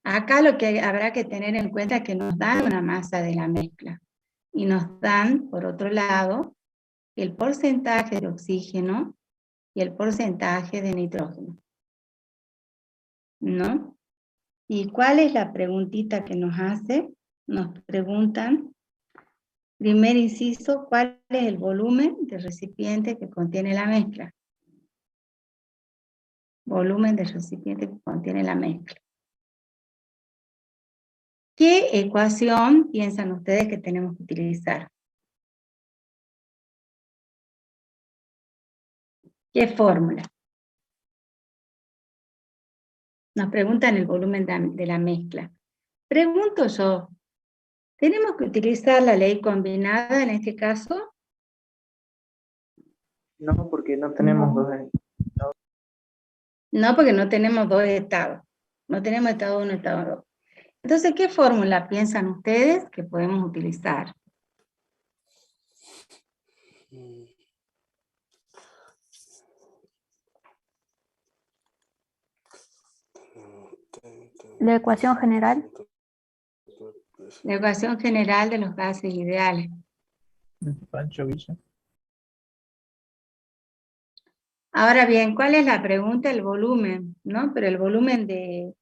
acá lo que habrá que tener en cuenta es que nos dan una masa de la mezcla. Y nos dan, por otro lado, el porcentaje de oxígeno y el porcentaje de nitrógeno. ¿No? ¿Y cuál es la preguntita que nos hace? Nos preguntan, primer inciso, ¿cuál es el volumen del recipiente que contiene la mezcla? Volumen del recipiente que contiene la mezcla. ¿Qué ecuación piensan ustedes que tenemos que utilizar? ¿Qué fórmula? Nos preguntan el volumen de la mezcla. Pregunto yo, ¿tenemos que utilizar la ley combinada en este caso? No, porque no tenemos No. dos. No, porque no tenemos dos estados. No tenemos estado 1 y estado 2. Entonces, ¿qué fórmula piensan ustedes que podemos utilizar? La ecuación general. La ecuación general de los gases ideales. Pancho Villa. Ahora bien, ¿cuál es la pregunta? El volumen, ¿no? Pero el volumen de...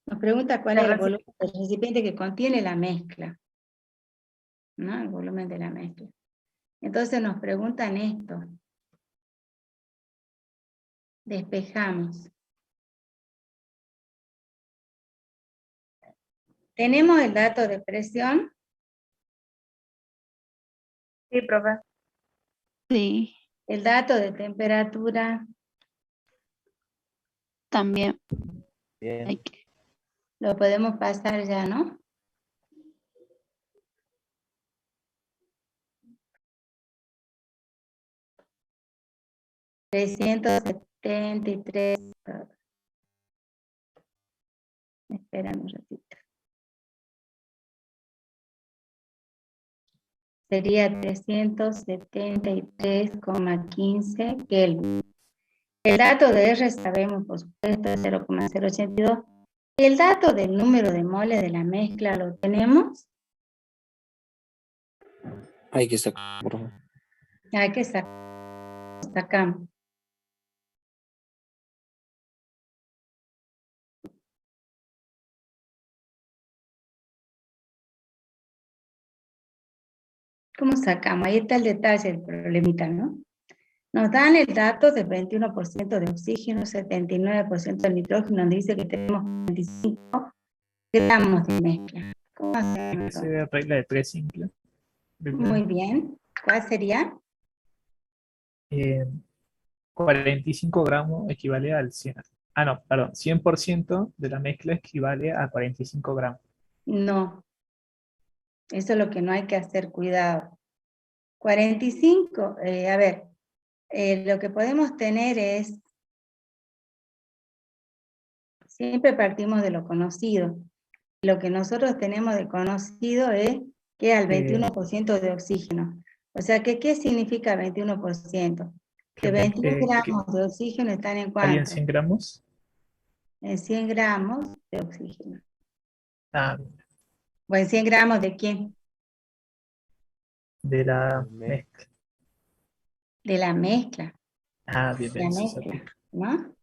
Nos pregunta cuál es el volumen del recipiente que contiene la mezcla. ¿No? El volumen de la mezcla. Entonces nos preguntan esto. Despejamos. ¿Tenemos el dato de presión? Sí, profe. Sí, El dato de temperatura. también. Bien. Hay que- Lo podemos pasar ya, ¿no? $373. Esperan un ratito. Sería 373,15 Kelvin. El dato de R sabemos, por supuesto, es 0,082. El dato del número de moles de la mezcla lo tenemos. Hay que sacar, por favor. Hay que sacamos. ¿Cómo sacamos? Ahí está el detalle del problemita, ¿no? Nos dan el dato del 21% de oxígeno, 79% de nitrógeno, nos dice que tenemos 25 gramos de mezcla. ¿Cómo hacemos? Esa es regla de 3 simple. Muy bien. ¿Cuál sería? eh, 45 gramos equivale al 100. Ah, no, perdón, 100% de la mezcla equivale a 45 gramos. No, eso es lo que no hay que hacer, cuidado. 45, a ver, lo que podemos tener es, siempre partimos de lo conocido. Lo que nosotros tenemos de conocido es que al 21% de oxígeno. O sea, ¿qué significa 21%? Que 21 gramos de oxígeno están en ¿Harían ¿cuánto? 100 gramos? En 100 gramos de oxígeno. Ah, ¿O en 100 gramos de quién? de la mezcla. De la mezcla. Ah, bien, La eso se mezcla, aplica. ¿no?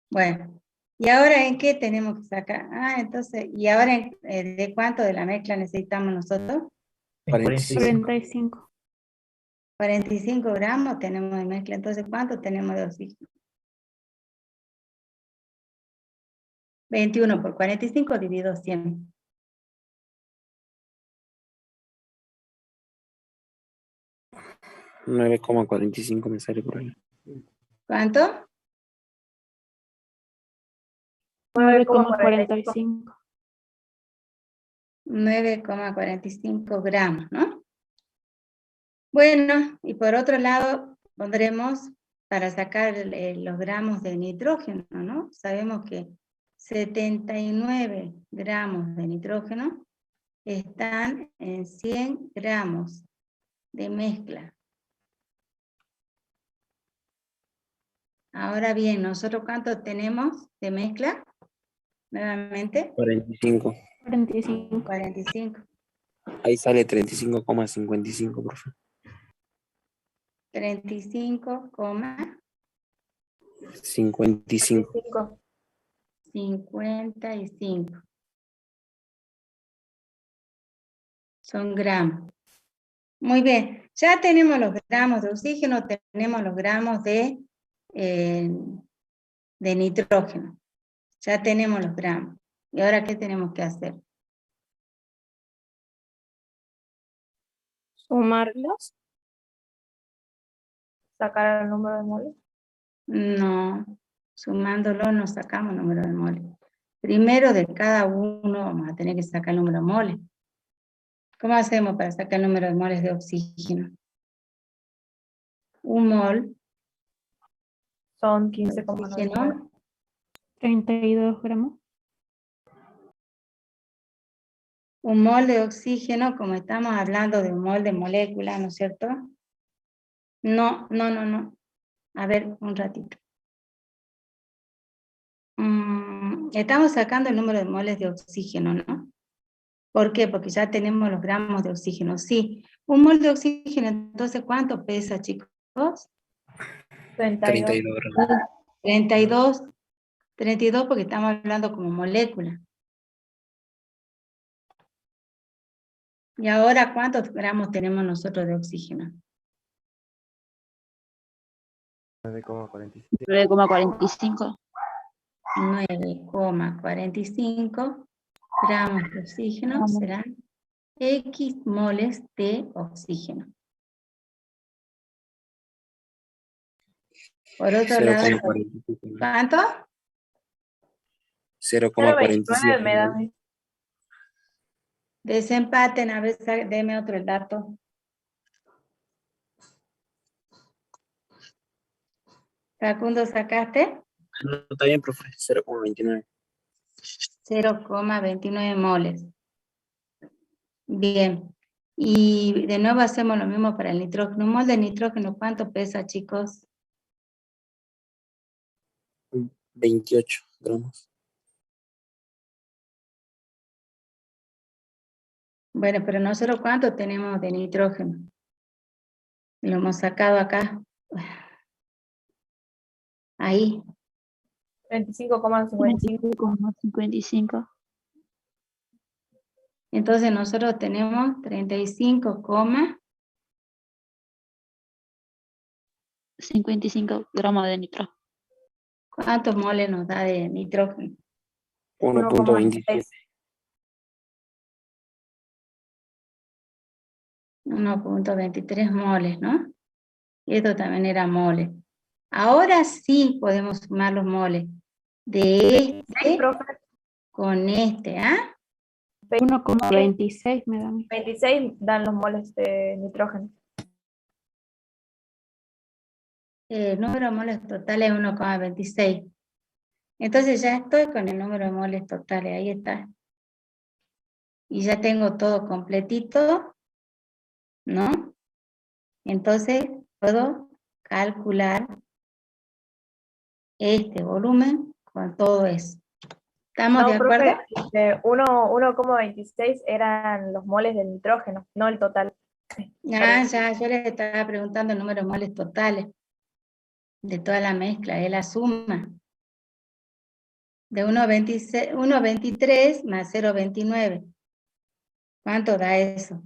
Bueno, ¿y ahora en qué tenemos que sacar? Ah, entonces, ¿y ahora de cuánto de la mezcla necesitamos nosotros? En 45. 45. 45 gramos tenemos de mezcla, entonces ¿cuánto tenemos de oxígeno? 21 por 45 dividido 100. $9,45 me sale por ahí. ¿Cuánto? 9,45. 9,45 gramos, ¿no? Bueno, y por otro lado pondremos para sacar los gramos de nitrógeno, ¿no? Sabemos que 79 gramos de nitrógeno están en 100 gramos de mezcla. Ahora bien, ¿nosotros cuánto tenemos de mezcla? Nuevamente, 45. 45. 45. Ahí sale 35,55, profe. 55. 55. Son gramos. Muy bien, ya tenemos los gramos de oxígeno, tenemos los gramos de nitrógeno. Ya tenemos los gramos. ¿Y ahora qué tenemos que hacer? Sumarlos. Sacar el número de moles. No, sumándolo no sacamos número de moles. Primero de cada uno vamos a tener que sacar el número de moles. ¿Cómo hacemos para sacar el número de moles de oxígeno? Un mol Son de 15,9. oxígeno 32 gramos. Un mol de oxígeno, como estamos hablando de un mol de molécula, ¿no es cierto? No. A ver, un ratito. Estamos sacando el número de moles de oxígeno, ¿no? ¿Por qué? Porque ya tenemos los gramos de oxígeno. Sí, un mol de oxígeno, entonces, ¿cuánto pesa, chicos? 32. 32 gramos. 32 porque estamos hablando como molécula. ¿Y ahora cuántos gramos tenemos nosotros de oxígeno? 9,45. 9,45. 9,45 gramos de oxígeno Gramos. serán X moles de oxígeno. Por otro lado, 0,45. ¿cuánto? 0,29 me da. 0,47. Desempaten, a ver, deme otro dato. Facundo, ¿sacaste? No, está bien, profe. 0,29. 0,29 moles. Bien. Y de nuevo hacemos lo mismo para el nitrógeno. Un mol de nitrógeno, ¿cuánto pesa, chicos? 28 gramos. Bueno, pero nosotros ¿cuánto tenemos de nitrógeno? Lo hemos sacado acá. Ahí. 25,55. 25,55. Entonces nosotros tenemos 35, 55 gramos de nitrógeno. ¿cuántos moles nos da de nitrógeno? 1,27. 1,23 moles, ¿no? Esto también era mole. Ahora sí podemos sumar los moles de este Profe, con este, ¿ah? 1,26 me da a mí. 26 dan los moles de nitrógeno. El número de moles totales es 1,26. Entonces ya estoy con el número de moles totales, ahí está. Y ya tengo todo completito, ¿no? Entonces puedo calcular este volumen con todo eso. ¿Estamos de acuerdo? Profe, 1,26 eran los moles del nitrógeno, no el total. Ah, ya, yo les estaba preguntando el número de moles totales de toda la mezcla, es la suma. De 1,23 más 0,29. ¿Cuánto da eso?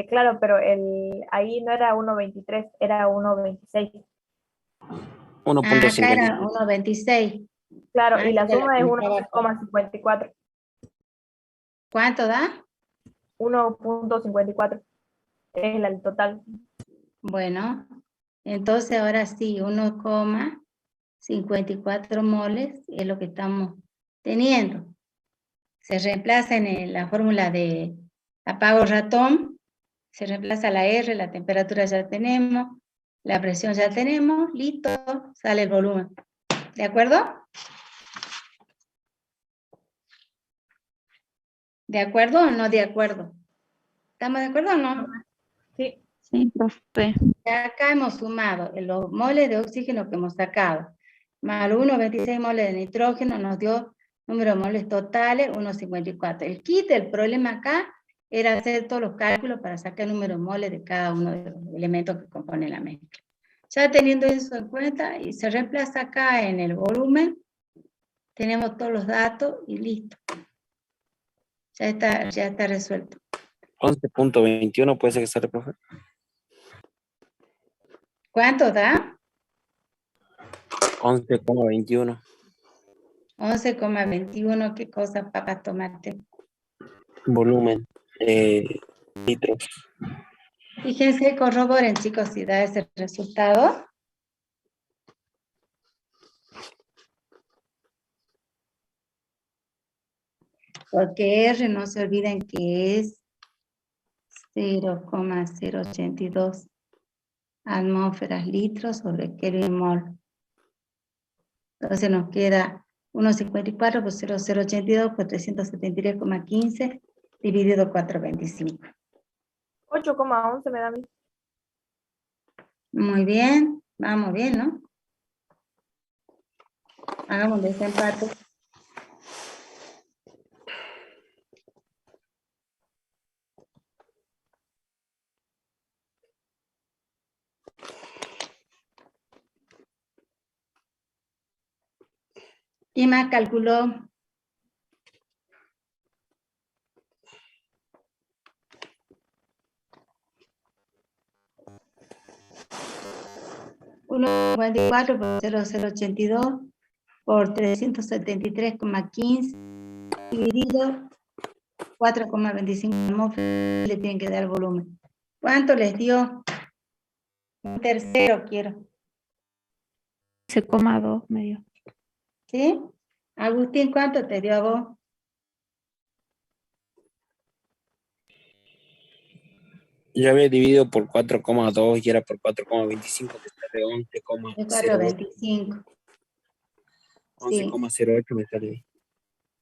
Claro, pero ahí no era 1,23, era 1,26. Acá era 1.50. 1,26. Claro, y la suma es estaba- 1,54. ¿Cuánto da? 1,54 es el total. Bueno, entonces ahora sí, 1,54 moles es lo que estamos teniendo. Se reemplaza en la fórmula de apago ratón, se reemplaza la R, la temperatura ya tenemos, la presión ya tenemos, listo, sale el volumen. ¿De acuerdo? ¿De acuerdo o no de acuerdo? ¿Estamos de acuerdo o no? Sí. Sí, profe. Ya acá hemos sumado los moles de oxígeno que hemos sacado, más los 1,26 moles de nitrógeno nos dio número de moles totales, 1,54. El kit, el problema acá, era hacer todos los cálculos para sacar el número de moles de cada uno de los elementos que componen la mezcla. Ya teniendo eso en cuenta, y se reemplaza acá en el volumen, tenemos todos los datos y listo. Ya está resuelto. 11.21 puede ser que sale, profe. ¿Cuánto da? 11,21. 11,21, ¿qué cosa, papas, tomate? Volumen. Litros. Fíjense, corroboren, chicos, si da ese resultado. Porque R no se olviden que es 0,082 atmósferas litros sobre Kelvin mol. Entonces nos queda 1,54 por 0,082 por 373,15 dividido 4,25. 8,11 me da a mí. Muy bien, vamos bien, ¿no? Hagamos un desempate. ¿Quién más calculó? $1,54 por 0,082 por 373,15 dividido 4,25 atmósferas, le tienen que dar volumen. ¿Cuánto les dio? Un tercero quiero. 11,2 me dio. ¿Sí? Agustín, ¿cuánto te dio a vos? Yo había dividido por 4,2 y era por 4,25, que sale 11,08. 4,25. Sí, 11,08 me sale.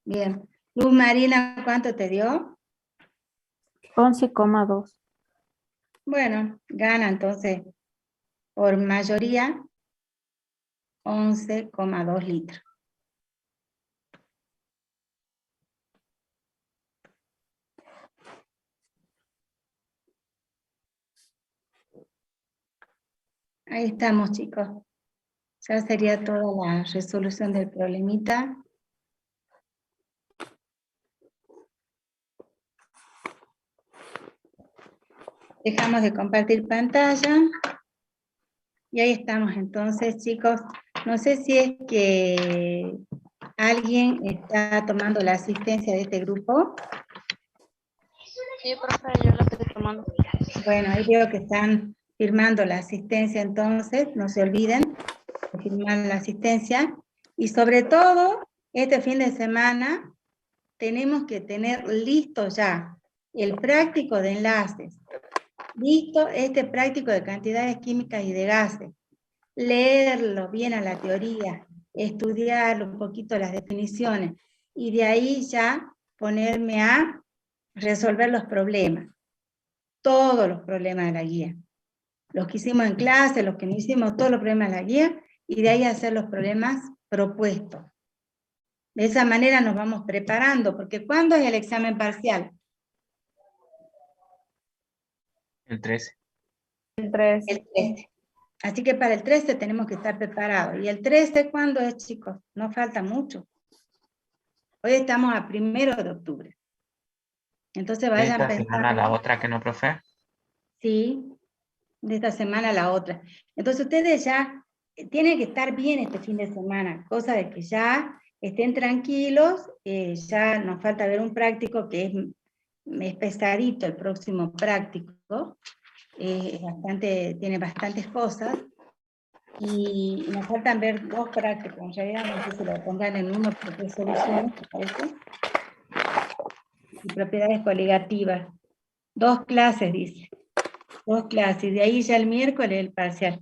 bien. Luz Marina, ¿cuánto te dio? 11,2. Bueno, gana entonces por mayoría 11,2 litros. Ahí estamos, chicos. Ya sería toda la resolución del problemita. Dejamos de compartir pantalla. Y ahí estamos entonces, chicos. No sé si es que alguien está tomando la asistencia de este grupo. Sí, profe, yo la estoy tomando. Bueno, ahí veo que están firmando la asistencia, entonces, no se olviden de firmar la asistencia. Y sobre todo, este fin de semana, tenemos que tener listo ya el práctico de enlaces. Listo este práctico de cantidades químicas y de gases. Leerlo bien a la teoría, estudiar un poquito las definiciones, y de ahí ya ponerme a resolver los problemas. Todos los problemas de la guía. Los que hicimos en clase, los que no hicimos, todos los problemas de la guía, y de ahí hacer los problemas propuestos. De esa manera nos vamos preparando, porque ¿cuándo es el examen parcial? El 13. El 3. El 13. Así que para el 13 tenemos que estar preparados. ¿Y el 13 cuándo es, chicos? No falta mucho. Hoy estamos a 1 de octubre. Entonces vayan Esta semana la pensando. otra que no, profe. Sí, de esta semana a la otra. Entonces ustedes ya tienen que estar bien este fin de semana, cosa de que ya estén tranquilos, ya nos falta ver un práctico que es pesadito, el próximo práctico, tiene bastantes cosas, y nos faltan ver 2 prácticos, en realidad no sé si lo pongan en uno porque es soluciones, ¿te parece? Y propiedades coligativas. 2 clases, dice. 2 clases, y de ahí ya el miércoles el parcial.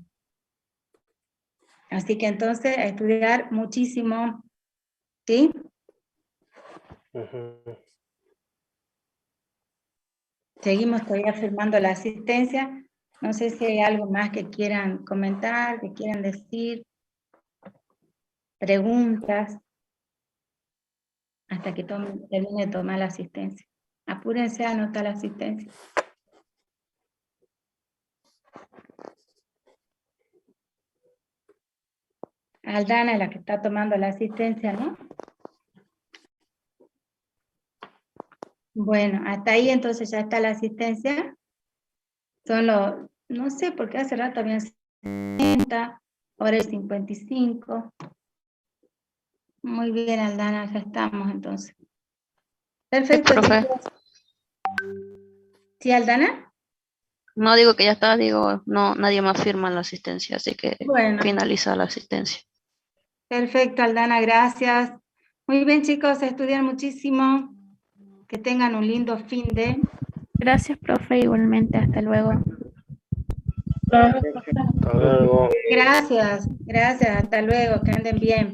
Así que entonces a estudiar muchísimo, ¿sí? Seguimos todavía firmando la asistencia. No sé si hay algo más que quieran comentar, que quieran decir, preguntas, hasta que termine de tomar la asistencia. Apúrense a anotar la asistencia. Aldana es la que está tomando la asistencia, ¿no? Bueno, hasta ahí entonces ya está la asistencia. Son los, no sé, porque hace rato habían 60, ahora es 55. Muy bien, Aldana, ya estamos entonces. Perfecto, profe. chicos. ¿Sí, Aldana? No digo que ya está, digo, no, nadie más firma la asistencia, así que Bueno. finaliza la asistencia. Perfecto, Aldana, gracias. Muy bien, chicos, estudian muchísimo. Que tengan un lindo fin de... Gracias, profe, igualmente. Hasta luego. Hasta luego. Gracias, hasta luego, que anden bien.